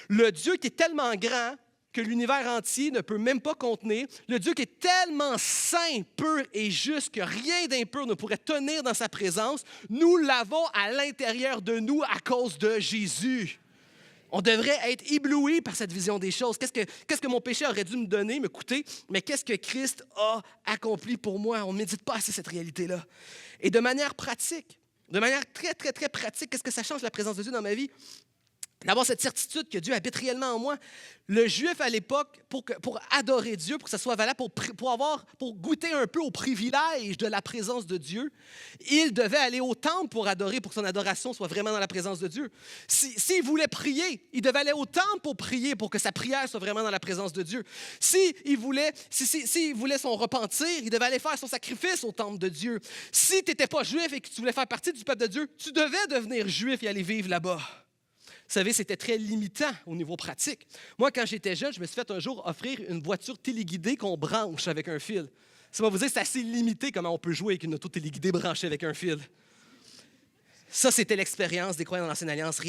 Le Dieu qui est tellement grand que l'univers entier ne peut même pas contenir, le Dieu qui est tellement saint, pur et juste que rien d'impur ne pourrait tenir dans sa présence, nous l'avons à l'intérieur de nous à cause de Jésus. On devrait être ébloui par cette vision des choses. Qu'est-ce que mon péché aurait dû me donner, me coûter, mais qu'est-ce que Christ a accompli pour moi? On ne médite pas assez cette réalité-là. Et de manière pratique, de manière très, très, très pratique, qu'est-ce que ça change la présence de Dieu dans ma vie? d'avoir cette certitude que Dieu habite réellement en moi. Le Juif à l'époque, pour adorer Dieu, pour que ça soit valable, pour goûter un peu au privilège de la présence de Dieu, il devait aller au temple pour adorer, pour que son adoration soit vraiment dans la présence de Dieu. S'il voulait prier, il devait aller au temple pour prier, pour que sa prière soit vraiment dans la présence de Dieu. S'il voulait son repentir, il devait aller faire son sacrifice au temple de Dieu. Si tu n'étais pas juif et que tu voulais faire partie du peuple de Dieu, tu devais devenir juif et aller vivre là-bas. Vous savez, c'était très limitant au niveau pratique. Moi, quand j'étais jeune, je me suis fait un jour offrir une voiture téléguidée qu'on branche avec un fil. Ça va vous dire, c'est assez limité comment on peut jouer avec une auto téléguidée branchée avec un fil. Ça, c'était l'expérience des croyants dans l'Ancienne Alliance.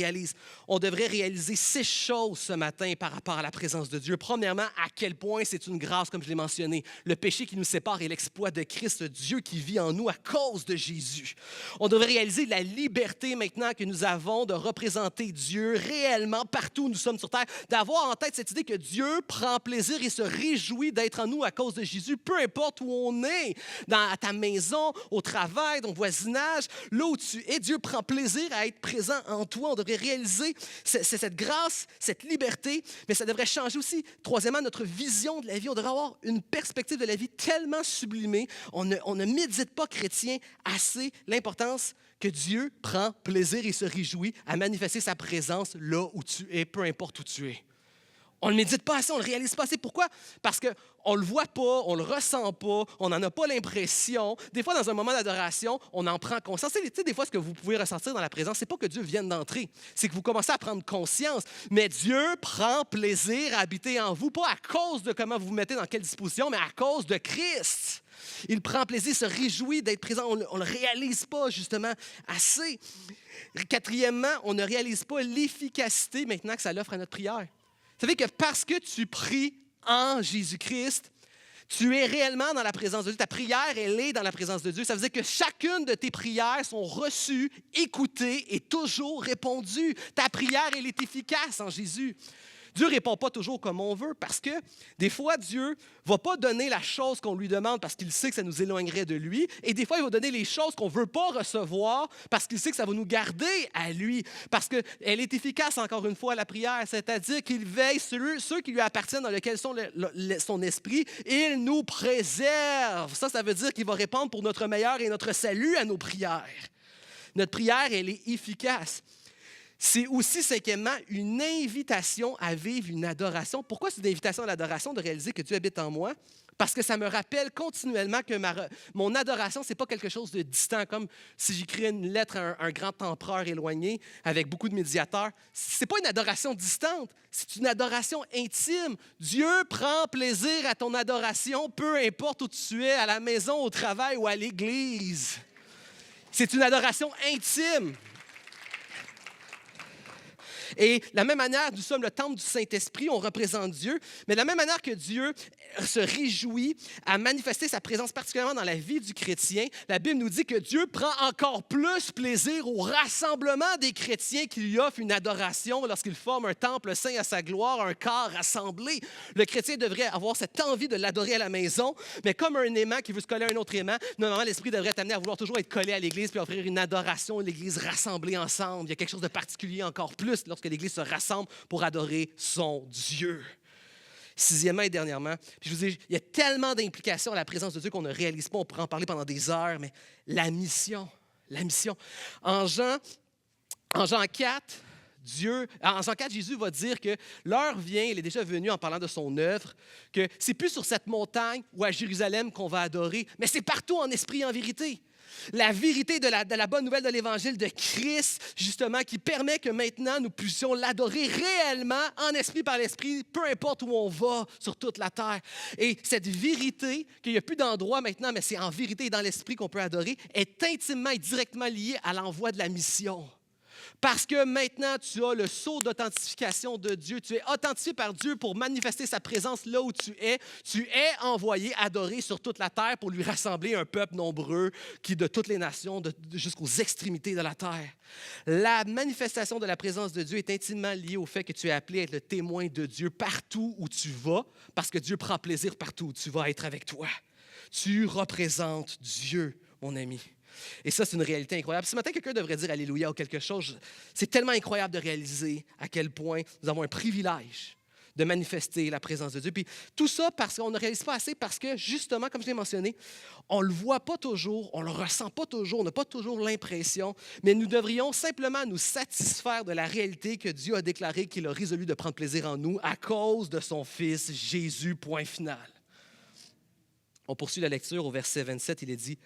On devrait réaliser 6 choses ce matin par rapport à la présence de Dieu. Premièrement, à quel point c'est une grâce, comme je l'ai mentionné. Le péché qui nous sépare est l'exploit de Christ, Dieu qui vit en nous à cause de Jésus. On devrait réaliser la liberté maintenant que nous avons de représenter Dieu réellement partout où nous sommes sur terre, d'avoir en tête cette idée que Dieu prend plaisir et se réjouit d'être en nous à cause de Jésus, peu importe où on est, à ta maison, au travail, dans ton voisinage, là où tu es, Dieu prend plaisir à être présent en toi. On devrait réaliser cette grâce, cette liberté, mais ça devrait changer aussi, troisièmement, notre vision de la vie. On devrait avoir une perspective de la vie tellement sublimée. On ne médite pas, chrétien, assez l'importance que Dieu prend plaisir et se réjouit à manifester sa présence là où tu es, peu importe où tu es. On ne le médite pas assez, on ne le réalise pas assez. Pourquoi? Parce qu'on ne le voit pas, on ne le ressent pas, on n'en a pas l'impression. Des fois, dans un moment d'adoration, on en prend conscience. Tu sais, des fois, ce que vous pouvez ressentir dans la présence, ce n'est pas que Dieu vienne d'entrer, c'est que vous commencez à prendre conscience. Mais Dieu prend plaisir à habiter en vous, pas à cause de comment vous vous mettez dans quelle disposition, mais à cause de Christ. Il prend plaisir, se réjouit d'être présent. On ne le réalise pas, justement, assez. Quatrièmement, on ne réalise pas l'efficacité maintenant que ça l'offre à notre prière. Vous savez que parce que tu pries en Jésus-Christ, tu es réellement dans la présence de Dieu. Ta prière, elle est dans la présence de Dieu. Ça veut dire que chacune de tes prières sont reçues, écoutées et toujours répondues. Ta prière, elle est efficace en Jésus. Dieu ne répond pas toujours comme on veut parce que des fois, Dieu ne va pas donner la chose qu'on lui demande parce qu'il sait que ça nous éloignerait de lui. Et des fois, il va donner les choses qu'on ne veut pas recevoir parce qu'il sait que ça va nous garder à lui. Parce qu'elle est efficace, encore une fois, la prière. C'est-à-dire qu'il veille sur ceux qui lui appartiennent, dans lesquels sont son esprit. Il nous préserve. Ça veut dire qu'il va répondre pour notre meilleur et notre salut à nos prières. Notre prière, elle est efficace. C'est aussi, cinquièmement, une invitation à vivre une adoration. Pourquoi c'est une invitation à l'adoration de réaliser que Dieu habite en moi? Parce que ça me rappelle continuellement que mon adoration, ce n'est pas quelque chose de distant, comme si j'écrivais une lettre à un grand empereur éloigné avec beaucoup de médiateurs. Ce n'est pas une adoration distante, c'est une adoration intime. Dieu prend plaisir à ton adoration, peu importe où tu es, à la maison, au travail ou à l'église. C'est une adoration intime. Et de la même manière, nous sommes le temple du Saint-Esprit, on représente Dieu, mais de la même manière que Dieu se réjouit à manifester sa présence particulièrement dans la vie du chrétien, la Bible nous dit que Dieu prend encore plus plaisir au rassemblement des chrétiens qui lui offrent une adoration lorsqu'il forme un temple saint à sa gloire, un corps rassemblé. Le chrétien devrait avoir cette envie de l'adorer à la maison, mais comme un aimant qui veut se coller à un autre aimant, normalement, l'Esprit devrait t'amener à vouloir toujours être collé à l'Église puis offrir une adoration, l'Église rassemblée ensemble. Il y a quelque chose de particulier encore plus lorsque l'Église se rassemble pour adorer son Dieu. Sixièmement et dernièrement, puis je vous dis, il y a tellement d'implications à la présence de Dieu qu'on ne réalise pas, on pourrait en parler pendant des heures, mais la mission. En Jean 4, Jésus va dire que l'heure vient, il est déjà venu en parlant de son œuvre, que c'est plus sur cette montagne ou à Jérusalem qu'on va adorer, mais c'est partout en esprit et en vérité. La vérité de la bonne nouvelle de l'Évangile de Christ, justement, qui permet que maintenant nous puissions l'adorer réellement en esprit par l'esprit, peu importe où on va sur toute la terre. Et cette vérité, qu'il n'y a plus d'endroit maintenant, mais c'est en vérité et dans l'esprit qu'on peut adorer, est intimement et directement liée à l'envoi de la mission. Parce que maintenant, tu as le sceau d'authentification de Dieu. Tu es authentifié par Dieu pour manifester sa présence là où tu es. Tu es envoyé adorer sur toute la terre pour lui rassembler un peuple nombreux qui de toutes les nations, jusqu'aux extrémités de la terre. La manifestation de la présence de Dieu est intimement liée au fait que tu es appelé à être le témoin de Dieu partout où tu vas, parce que Dieu prend plaisir partout où tu vas être avec toi. Tu représentes Dieu, mon ami. Et ça, c'est une réalité incroyable. Ce matin, quelqu'un devrait dire Alléluia ou quelque chose. C'est tellement incroyable de réaliser à quel point nous avons un privilège de manifester la présence de Dieu. Puis tout ça parce qu'on ne réalise pas assez, parce que justement, comme je l'ai mentionné, on ne le voit pas toujours, on ne le ressent pas toujours, on n'a pas toujours l'impression, mais nous devrions simplement nous satisfaire de la réalité que Dieu a déclaré qu'il a résolu de prendre plaisir en nous à cause de son Fils Jésus, point final. On poursuit la lecture au verset 27, il est dit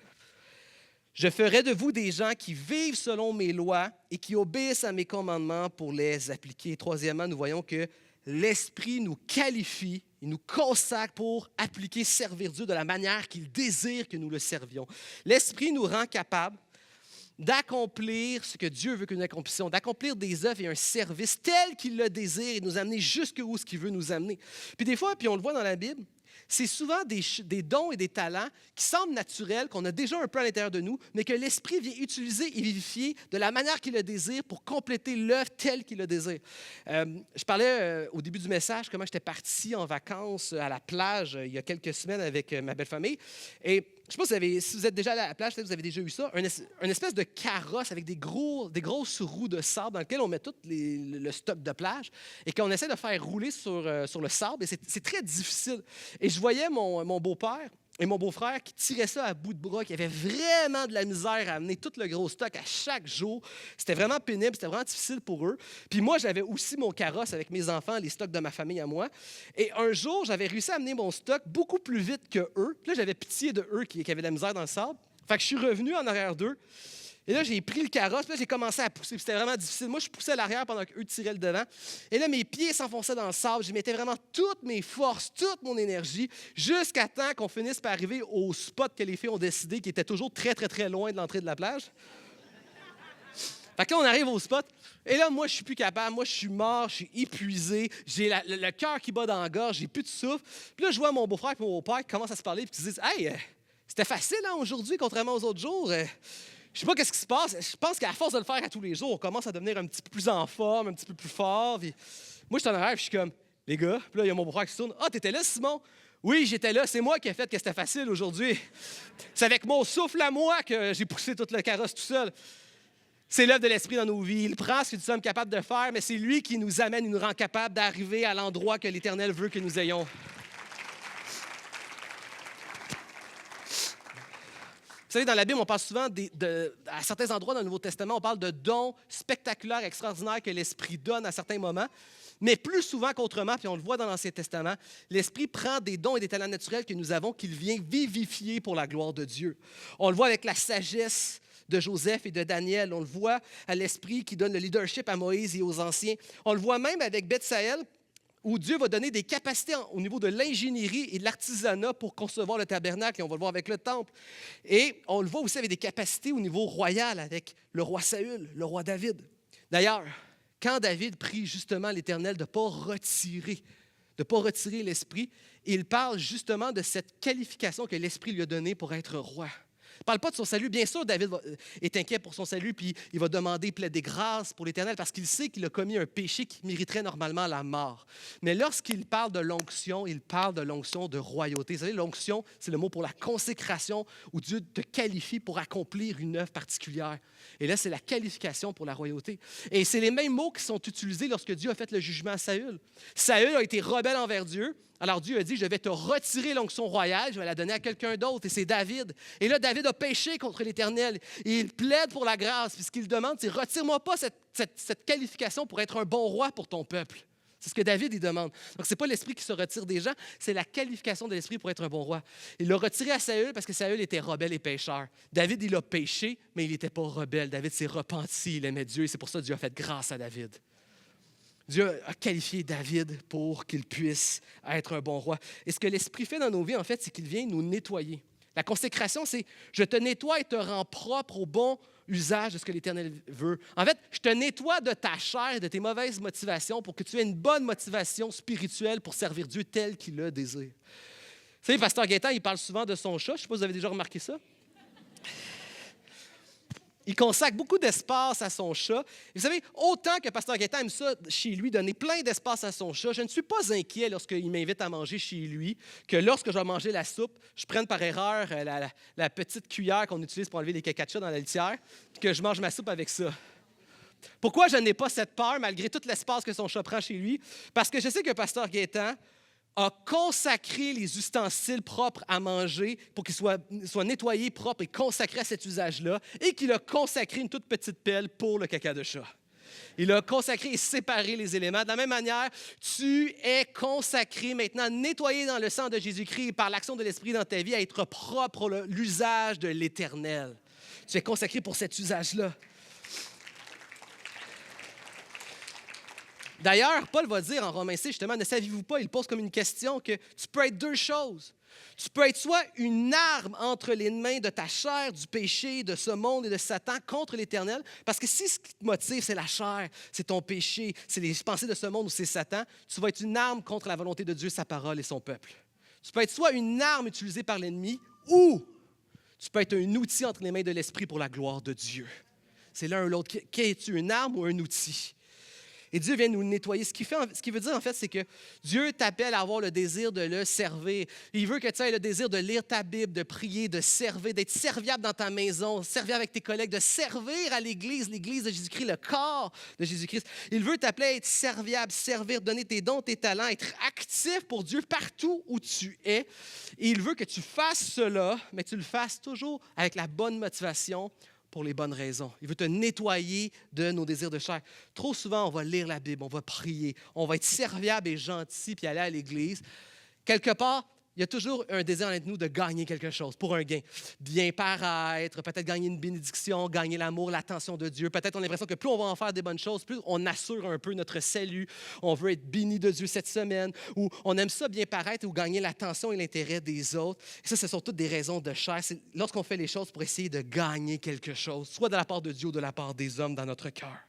« Je ferai de vous des gens qui vivent selon mes lois et qui obéissent à mes commandements pour les appliquer. » Troisièmement, nous voyons que l'Esprit nous qualifie, il nous consacre pour appliquer, servir Dieu de la manière qu'il désire que nous le servions. L'Esprit nous rend capables d'accomplir ce que Dieu veut que nous accomplissions, d'accomplir des œuvres et un service tel qu'il le désire et nous amener jusqu'où ce qu'il veut nous amener. Puis des fois, puis on le voit dans la Bible, c'est souvent des dons et des talents qui semblent naturels, qu'on a déjà un peu à l'intérieur de nous, mais que l'Esprit vient utiliser et vivifier de la manière qu'il le désire pour compléter l'œuvre telle qu'il le désire. Je parlais au début du message comment j'étais parti en vacances à la plage il y a quelques semaines avec ma belle famille. Et je ne sais pas si vous êtes déjà allé à la plage, peut-être vous avez déjà eu ça, une espèce de carrosse avec des grosses roues de sable dans lequel on met tout le stock de plage et qu'on essaie de faire rouler sur le sable. Et c'est très difficile. Et je voyais mon beau-père et mon beau-frère qui tiraient ça à bout de bras, qui avaient vraiment de la misère à amener tout le gros stock à chaque jour. C'était vraiment pénible, c'était vraiment difficile pour eux. Puis moi, j'avais aussi mon carrosse avec mes enfants, les stocks de ma famille à moi. Et un jour, j'avais réussi à amener mon stock beaucoup plus vite que eux. Puis là, j'avais pitié de eux qui avaient de la misère dans le sable. Fait que je suis revenu en arrière d'eux. Et là, j'ai pris le carrosse, puis là, j'ai commencé à pousser. Puis c'était vraiment difficile. Moi, je poussais à l'arrière pendant qu'eux tiraient le devant. Et là, mes pieds s'enfonçaient dans le sable. Je mettais vraiment toutes mes forces, toute mon énergie, jusqu'à temps qu'on finisse par arriver au spot que les filles ont décidé, qui était toujours très, très, très loin de l'entrée de la plage. Fait que là, on arrive au spot. Et là, moi, je suis plus capable. Moi, je suis mort, je suis épuisé. J'ai le cœur qui bat dans la gorge, j'ai plus de souffle. Puis là, je vois mon beau-frère et mon beau-père qui commencent à se parler, puis qui se disent « Hey, c'était facile hein, aujourd'hui, contrairement aux autres jours. Je sais pas qu'est-ce qui se passe. Je pense qu'à force de le faire à tous les jours, on commence à devenir un petit peu plus en forme, un petit peu plus fort. » Puis moi, je suis en arrière, puis je suis comme « Les gars, puis là, il y a mon beau-frère qui se tourne. Ah, t'étais là, Simon? Oui, j'étais là. C'est moi qui ai fait que c'était facile aujourd'hui. C'est avec mon souffle à moi que j'ai poussé toute le carrosse tout seul. » C'est l'œuvre de l'Esprit dans nos vies. Il prend ce que nous sommes capables de faire, mais c'est lui qui nous amène, il nous rend capables d'arriver à l'endroit que l'Éternel veut que nous ayons. Vous savez, dans la Bible, on parle souvent, à certains endroits dans le Nouveau Testament, on parle de dons spectaculaires, extraordinaires que l'Esprit donne à certains moments. Mais plus souvent qu'autrement, puis on le voit dans l'Ancien Testament, l'Esprit prend des dons et des talents naturels que nous avons qu'il vient vivifier pour la gloire de Dieu. On le voit avec la sagesse de Joseph et de Daniel. On le voit à l'Esprit qui donne le leadership à Moïse et aux anciens. On le voit même avec Bethsaël, où Dieu va donner des capacités au niveau de l'ingénierie et de l'artisanat pour concevoir le tabernacle, et on va le voir avec le temple. Et on le voit aussi avec des capacités au niveau royal, avec le roi Saül, le roi David. D'ailleurs, quand David prie justement l'Éternel de ne pas retirer l'Esprit, il parle justement de cette qualification que l'Esprit lui a donnée pour être roi. Il ne parle pas de son salut. Bien sûr, David est inquiet pour son salut, puis il va demander plaider grâce pour l'Éternel parce qu'il sait qu'il a commis un péché qui mériterait normalement la mort. Mais lorsqu'il parle de l'onction, il parle de l'onction de royauté. Vous savez, l'onction, c'est le mot pour la consécration où Dieu te qualifie pour accomplir une œuvre particulière. Et là, c'est la qualification pour la royauté. Et c'est les mêmes mots qui sont utilisés lorsque Dieu a fait le jugement à Saül. Saül a été rebelle envers Dieu. Alors Dieu a dit, je vais te retirer l'onction royale, je vais la donner à quelqu'un d'autre, et c'est David. Et là, David a péché contre l'Éternel. Et il plaide pour la grâce, puis ce qu'il demande, c'est retire-moi pas cette qualification pour être un bon roi pour ton peuple. C'est ce que David il demande. Donc, ce n'est pas l'Esprit qui se retire des gens, c'est la qualification de l'Esprit pour être un bon roi. Il l'a retiré à Saül parce que Saül était rebelle et pécheur. David, il a péché, mais il n'était pas rebelle. David s'est repenti, il aimait Dieu, et c'est pour ça que Dieu a fait grâce à David. Dieu a qualifié David pour qu'il puisse être un bon roi. Et ce que l'Esprit fait dans nos vies, en fait, c'est qu'il vient nous nettoyer. La consécration, c'est « je te nettoie et te rends propre au bon usage de ce que l'Éternel veut ». En fait, je te nettoie de ta chair et de tes mauvaises motivations pour que tu aies une bonne motivation spirituelle pour servir Dieu tel qu'il le désire. Vous savez, Pasteur Gaétan, il parle souvent de son chat. Je ne sais pas si vous avez déjà remarqué ça. Il consacre beaucoup d'espace à son chat. Et vous savez, autant que Pasteur Gaétan aime ça chez lui, donner plein d'espace à son chat, je ne suis pas inquiet lorsqu'il m'invite à manger chez lui, que lorsque je vais manger la soupe, je prenne par erreur la petite cuillère qu'on utilise pour enlever les caca de chat dans la litière, puis que je mange ma soupe avec ça. Pourquoi je n'ai pas cette peur, malgré tout l'espace que son chat prend chez lui? Parce que je sais que Pasteur Gaétan a consacré les ustensiles propres à manger pour qu'ils soient nettoyés, propres et consacrés à cet usage-là, et qu'il a consacré une toute petite pelle pour le caca de chat. Il a consacré et séparé les éléments. De la même manière, tu es consacré maintenant, nettoyé dans le sang de Jésus-Christ et par l'action de l'Esprit dans ta vie à être propre pour l'usage de l'Éternel. Tu es consacré pour cet usage-là. D'ailleurs, Paul va dire en Romains 6, justement, ne saviez-vous pas, il pose comme une question que tu peux être deux choses. Tu peux être soit une arme entre les mains de ta chair, du péché, de ce monde et de Satan contre l'Éternel, parce que si ce qui te motive, c'est la chair, c'est ton péché, c'est les pensées de ce monde ou c'est Satan, tu vas être une arme contre la volonté de Dieu, sa parole et son peuple. Tu peux être soit une arme utilisée par l'ennemi ou tu peux être un outil entre les mains de l'Esprit pour la gloire de Dieu. C'est l'un ou l'autre. Qu'es-tu, une arme ou un outil? Et Dieu vient nous nettoyer. Ce qui veut dire, en fait, c'est que Dieu t'appelle à avoir le désir de le servir. Il veut que tu aies le désir de lire ta Bible, de prier, de servir, d'être serviable dans ta maison, servir avec tes collègues, de servir à l'Église de Jésus-Christ, le corps de Jésus-Christ. Il veut t'appeler à être serviable, servir, donner tes dons, tes talents, être actif pour Dieu partout où tu es. Et il veut que tu fasses cela, mais tu le fasses toujours avec la bonne motivation, pour les bonnes raisons. Il veut te nettoyer de nos désirs de chair. Trop souvent, on va lire la Bible, on va prier, on va être serviable et gentil puis aller à l'Église. Quelque part, il y a toujours un désir en nous de gagner quelque chose pour un gain. Bien paraître, peut-être gagner une bénédiction, gagner l'amour, l'attention de Dieu. Peut-être on a l'impression que plus on va en faire des bonnes choses, plus on assure un peu notre salut. On veut être béni de Dieu cette semaine. Ou on aime ça bien paraître ou gagner l'attention et l'intérêt des autres. Et ça, ce sont toutes des raisons de chair. C'est lorsqu'on fait les choses pour essayer de gagner quelque chose, soit de la part de Dieu ou de la part des hommes dans notre cœur.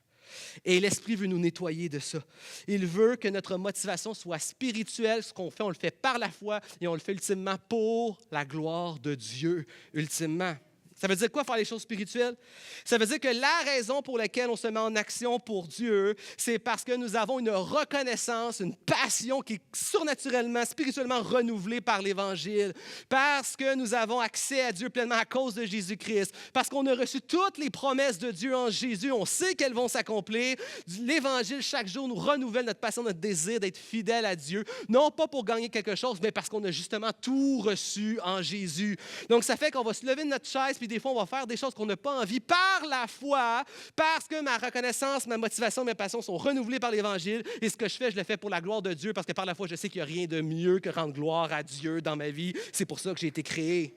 Et l'Esprit veut nous nettoyer de ça. Il veut que notre motivation soit spirituelle. Ce qu'on fait, on le fait par la foi et on le fait ultimement pour la gloire de Dieu, ultimement. Ça veut dire quoi, faire les choses spirituelles? Ça veut dire que la raison pour laquelle on se met en action pour Dieu, c'est parce que nous avons une reconnaissance, une passion qui est surnaturellement, spirituellement renouvelée par l'Évangile, parce que nous avons accès à Dieu pleinement à cause de Jésus-Christ, parce qu'on a reçu toutes les promesses de Dieu en Jésus, on sait qu'elles vont s'accomplir. L'Évangile, chaque jour, nous renouvelle notre passion, notre désir d'être fidèle à Dieu, non pas pour gagner quelque chose, mais parce qu'on a justement tout reçu en Jésus. Donc, ça fait qu'on va se lever de notre chaise, puis des fois, on va faire des choses qu'on n'a pas envie par la foi, parce que ma reconnaissance, ma motivation, mes passions sont renouvelées par l'Évangile. Et ce que je le fais pour la gloire de Dieu, parce que par la foi, je sais qu'il n'y a rien de mieux que rendre gloire à Dieu dans ma vie. C'est pour ça que j'ai été créé.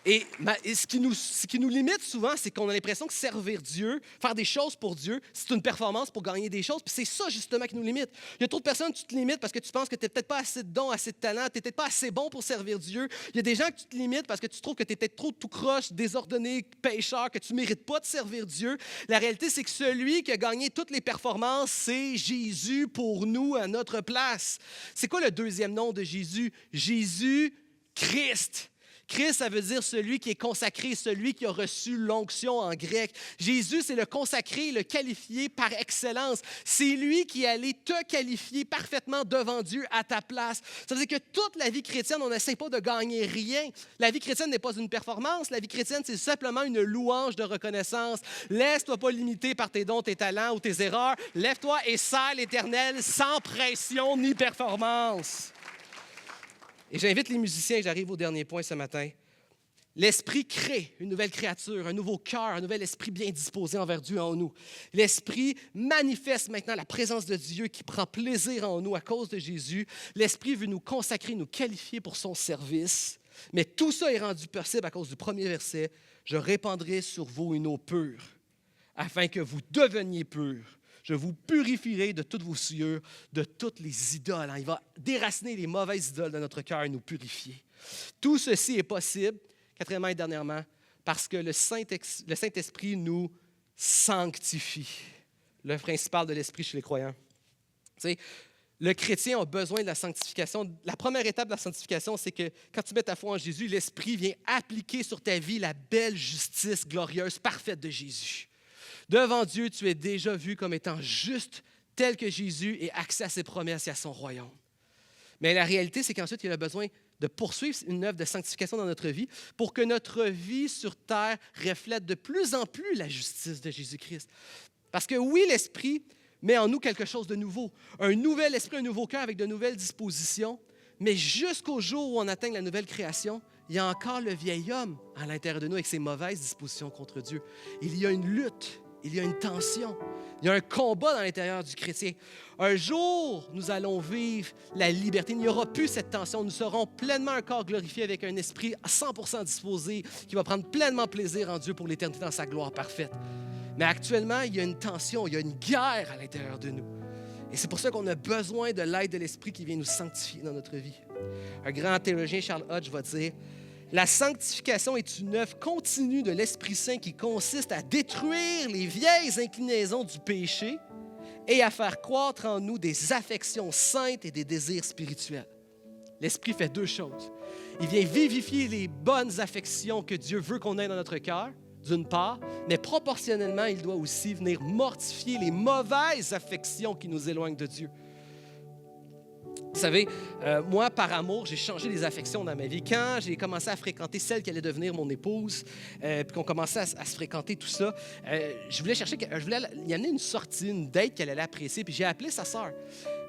Et ce qui nous limite souvent, c'est qu'on a l'impression que servir Dieu, faire des choses pour Dieu, c'est une performance pour gagner des choses. Puis c'est ça, justement, qui nous limite. Il y a trop de personnes qui te limitent parce que tu penses que tu n'as peut-être pas assez de dons, assez de talent, tu n'es peut-être pas assez bon pour servir Dieu. Il y a des gens qui te limitent parce que tu trouves que tu es peut-être trop tout croche, désordonné, pécheur, que tu ne mérites pas de servir Dieu. La réalité, c'est que celui qui a gagné toutes les performances, c'est Jésus pour nous, à notre place. C'est quoi le deuxième nom de Jésus? Jésus-Christ. Christ, ça veut dire celui qui est consacré, celui qui a reçu l'onction en grec. Jésus, c'est le consacré, le qualifié par excellence. C'est lui qui est allé te qualifier parfaitement devant Dieu à ta place. Ça veut dire que toute la vie chrétienne, on n'essaie pas de gagner rien. La vie chrétienne n'est pas une performance. La vie chrétienne, c'est simplement une louange de reconnaissance. Laisse-toi pas limiter par tes dons, tes talents ou tes erreurs. Lève-toi et sers l'Éternel sans pression ni performance. Et j'invite les musiciens, j'arrive au dernier point ce matin. L'Esprit crée une nouvelle créature, un nouveau cœur, un nouvel esprit bien disposé envers Dieu en nous. L'Esprit manifeste maintenant la présence de Dieu qui prend plaisir en nous à cause de Jésus. L'Esprit veut nous consacrer, nous qualifier pour son service. Mais tout ça est rendu possible à cause du premier verset. « Je répandrai sur vous une eau pure, afin que vous deveniez purs. Je vous purifierai de toutes vos souillures, de toutes les idoles. » Il va déraciner les mauvaises idoles de notre cœur et nous purifier. Tout ceci est possible, quatrièmement et dernièrement, parce que le Saint-Esprit nous sanctifie. L'œuvre principale de l'Esprit chez les croyants. Tu sais, Le chrétien a besoin de la sanctification. La première étape de la sanctification, c'est que quand tu mets ta foi en Jésus, l'Esprit vient appliquer sur ta vie la belle justice glorieuse, parfaite de Jésus. Devant Dieu, tu es déjà vu comme étant juste tel que Jésus et accès à ses promesses et à son royaume. Mais la réalité, c'est qu'ensuite, il a besoin de poursuivre une œuvre de sanctification dans notre vie pour que notre vie sur terre reflète de plus en plus la justice de Jésus-Christ. Parce que oui, l'Esprit met en nous quelque chose de nouveau, un nouvel esprit, un nouveau cœur avec de nouvelles dispositions, mais jusqu'au jour où on atteint la nouvelle création, il y a encore le vieil homme à l'intérieur de nous avec ses mauvaises dispositions contre Dieu. Il y a une lutte, il y a une tension, il y a un combat dans l'intérieur du chrétien. Un jour, nous allons vivre la liberté. Il n'y aura plus cette tension. Nous serons pleinement un corps glorifié avec un esprit à 100% disposé qui va prendre pleinement plaisir en Dieu pour l'éternité dans sa gloire parfaite. Mais actuellement, il y a une tension, il y a une guerre à l'intérieur de nous. Et c'est pour ça qu'on a besoin de l'aide de l'Esprit qui vient nous sanctifier dans notre vie. Un grand théologien, Charles Hodge, va dire « La sanctification est une œuvre continue de l'Esprit Saint qui consiste à détruire les vieilles inclinaisons du péché et à faire croître en nous des affections saintes et des désirs spirituels. » L'Esprit fait deux choses. Il vient vivifier les bonnes affections que Dieu veut qu'on ait dans notre cœur, d'une part, mais proportionnellement, il doit aussi venir mortifier les mauvaises affections qui nous éloignent de Dieu. Vous savez, moi, par amour, j'ai changé les affections dans ma vie. Quand j'ai commencé à fréquenter celle qui allait devenir mon épouse, puis qu'on commençait à se fréquenter, tout ça, je voulais y amener une sortie, une date qu'elle allait apprécier, puis j'ai appelé sa sœur.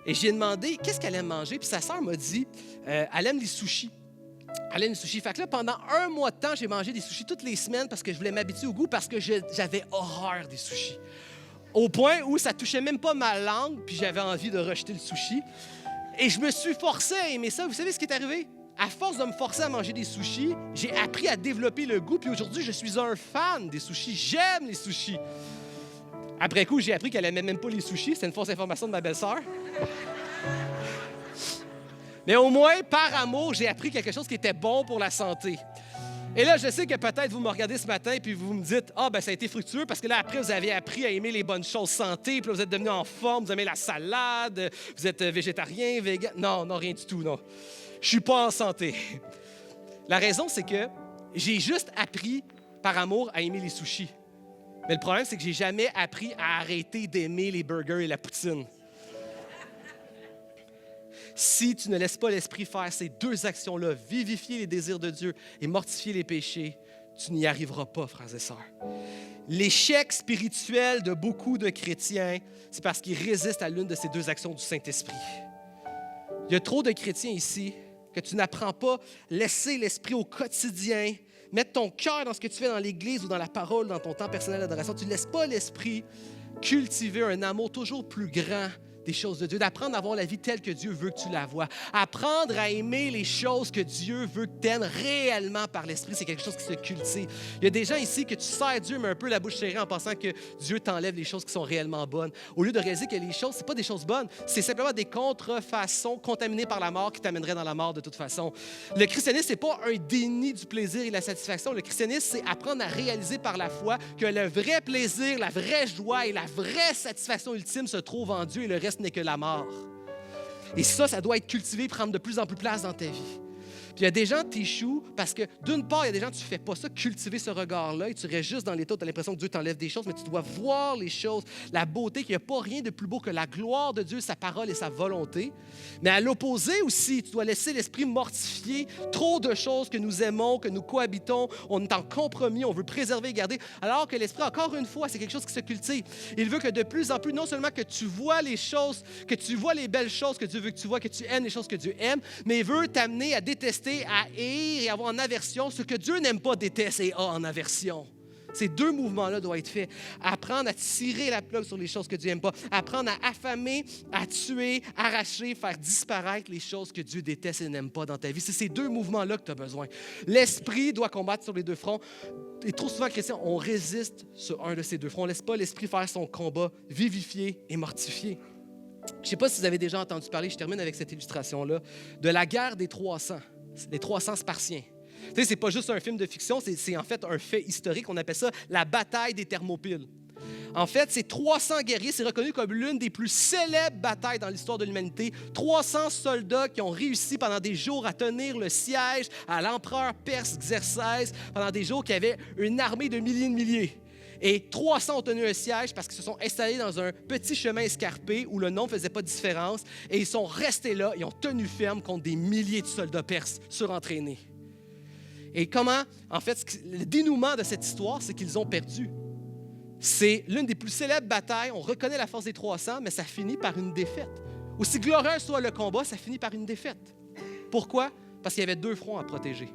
Et j'ai demandé qu'est-ce qu'elle aime manger, puis sa sœur m'a dit, elle aime les sushis. Elle aime les sushis. Fait que là, pendant un mois de temps, j'ai mangé des sushis toutes les semaines parce que je voulais m'habituer au goût, parce que j'avais horreur des sushis. Au point où ça touchait même pas ma langue, puis j'avais envie de rejeter le sushi. Et je me suis forcé à aimer ça. Vous savez ce qui est arrivé? À force de me forcer à manger des sushis, j'ai appris à développer le goût, puis aujourd'hui, je suis un fan des sushis. J'aime les sushis. Après coup, j'ai appris qu'elle aimait même pas les sushis. C'était une fausse information de ma belle-sœur. Mais au moins, par amour, j'ai appris quelque chose qui était bon pour la santé. Et là, je sais que peut-être vous me regardez ce matin et vous me dites « Ah, ben ça a été fructueux parce que là, après, vous avez appris à aimer les bonnes choses santé, puis là, vous êtes devenu en forme, vous aimez la salade, vous êtes végétarien, végan. » Non, rien du tout, non. Je suis pas en santé. La raison, c'est que j'ai juste appris, par amour, à aimer les sushis. Mais le problème, c'est que j'ai jamais appris à arrêter d'aimer les burgers et la poutine. Si tu ne laisses pas l'Esprit faire ces deux actions-là, vivifier les désirs de Dieu et mortifier les péchés, tu n'y arriveras pas, frères et sœurs. L'échec spirituel de beaucoup de chrétiens, c'est parce qu'ils résistent à l'une de ces deux actions du Saint-Esprit. Il y a trop de chrétiens ici que tu n'apprends pas à laisser l'Esprit au quotidien, mettre ton cœur dans ce que tu fais dans l'Église ou dans la parole, dans ton temps personnel d'adoration. Tu ne laisses pas l'Esprit cultiver un amour toujours plus grand des choses de Dieu, d'apprendre à voir la vie telle que Dieu veut que tu la vois. Apprendre à aimer les choses que Dieu veut que tu aimes réellement par l'Esprit, c'est quelque chose qui se cultive. Il y a des gens ici que tu sers Dieu, mais un peu la bouche serrée en pensant que Dieu t'enlève les choses qui sont réellement bonnes. Au lieu de réaliser que les choses, ce n'est pas des choses bonnes, c'est simplement des contrefaçons contaminées par la mort qui t'amèneraient dans la mort de toute façon. Le christianisme, ce n'est pas un déni du plaisir et de la satisfaction. Le christianisme, c'est apprendre à réaliser par la foi que le vrai plaisir, la vraie joie et la vraie satisfaction ultime se trouvent en Dieu et le reste n'est que la mort. Et ça doit être cultivé, prendre de plus en plus place dans ta vie. Puis il y a des gens qui t'échouent parce que, d'une part, il y a des gens, tu ne fais pas ça, cultiver ce regard-là, et tu restes juste dans l'état où tu as l'impression que Dieu t'enlève des choses, mais tu dois voir les choses, la beauté, qu'il n'y a pas rien de plus beau que la gloire de Dieu, sa parole et sa volonté. Mais à l'opposé aussi, tu dois laisser l'esprit mortifier trop de choses que nous aimons, que nous cohabitons, on est en compromis, on veut préserver et garder, alors que l'esprit, encore une fois, c'est quelque chose qui se cultive. Il veut que de plus en plus, non seulement que tu vois les choses, que tu vois les belles choses que Dieu veut que tu vois, que tu aimes les choses que Dieu aime, mais il veut t'amener à détester, à haïr et avoir en aversion ce que Dieu n'aime pas, déteste et a en aversion. Ces deux mouvements-là doivent être faits. Apprendre à tirer la plug sur les choses que Dieu n'aime pas. Apprendre à affamer, à tuer, arracher, faire disparaître les choses que Dieu déteste et n'aime pas dans ta vie. C'est ces deux mouvements-là que tu as besoin. L'esprit doit combattre sur les deux fronts. Et trop souvent, chrétiens, on résiste sur un de ces deux fronts. On ne laisse pas l'esprit faire son combat, vivifier et mortifier. Je ne sais pas si vous avez déjà entendu parler, je termine avec cette illustration-là, de la guerre des 300. Les 300 Spartiens. Tu sais, c'est pas juste un film de fiction, c'est en fait un fait historique. On appelle ça la bataille des Thermopyles. En fait, ces 300 guerriers, c'est reconnu comme l'une des plus célèbres batailles dans l'histoire de l'humanité. 300 soldats qui ont réussi pendant des jours à tenir le siège à l'empereur perse Xerxès, pendant des jours qui avait une armée de milliers de milliers. Et 300 ont tenu un siège parce qu'ils se sont installés dans un petit chemin escarpé où le nom ne faisait pas de différence. Et ils sont restés là, ils ont tenu ferme contre des milliers de soldats perses surentraînés. Et comment, en fait, le dénouement de cette histoire, c'est qu'ils ont perdu. C'est l'une des plus célèbres batailles. On reconnaît la force des 300, mais ça finit par une défaite. Aussi glorieux soit le combat, ça finit par une défaite. Pourquoi? Parce qu'il y avait 2 fronts à protéger.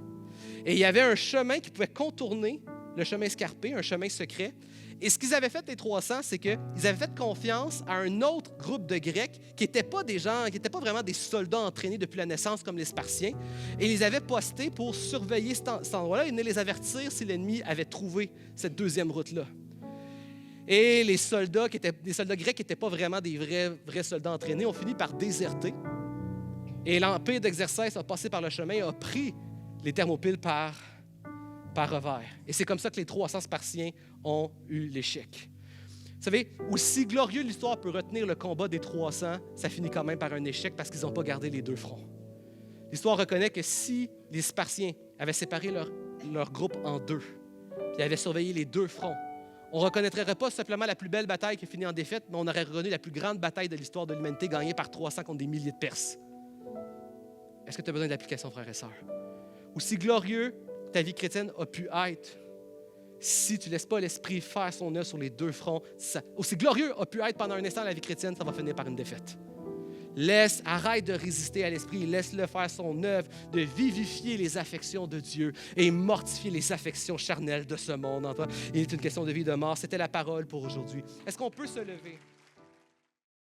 Et il y avait un chemin qui pouvait contourner le chemin escarpé, un chemin secret. Et ce qu'ils avaient fait, les 300, c'est qu'ils avaient fait confiance à un autre groupe de Grecs qui n'étaient pas des gens, qui n'étaient pas vraiment des soldats entraînés depuis la naissance comme les Spartiens. Et ils les avaient postés pour surveiller cet endroit-là et venir les avertir si l'ennemi avait trouvé cette deuxième route-là. Et les soldats grecs qui n'étaient pas vraiment des vrais soldats entraînés ont fini par déserter. Et l'empire d'Exercès a passé par le chemin et a pris les Thermopyles par revers. Et c'est comme ça que les 300 Spartiens ont eu l'échec. Vous savez, aussi glorieux l'histoire peut retenir le combat des 300, ça finit quand même par un échec parce qu'ils n'ont pas gardé les 2 fronts. L'histoire reconnaît que si les Spartiens avaient séparé leur groupe en 2, puis avaient surveillé les 2 fronts, on ne reconnaîtrait pas simplement la plus belle bataille qui finit en défaite, mais on aurait reconnu la plus grande bataille de l'histoire de l'humanité gagnée par 300 contre des milliers de Perses. Est-ce que tu as besoin d'application, frères et sœurs? Aussi glorieux ta vie chrétienne a pu être, si tu ne laisses pas l'Esprit faire son œuvre sur les 2 fronts, aussi glorieux a pu être pendant un instant la vie chrétienne, ça va finir par une défaite. Arrête de résister à l'Esprit, laisse-le faire son œuvre, de vivifier les affections de Dieu et mortifier les affections charnelles de ce monde en toi. Il est une question de vie et de mort. C'était la parole pour aujourd'hui. Est-ce qu'on peut se lever?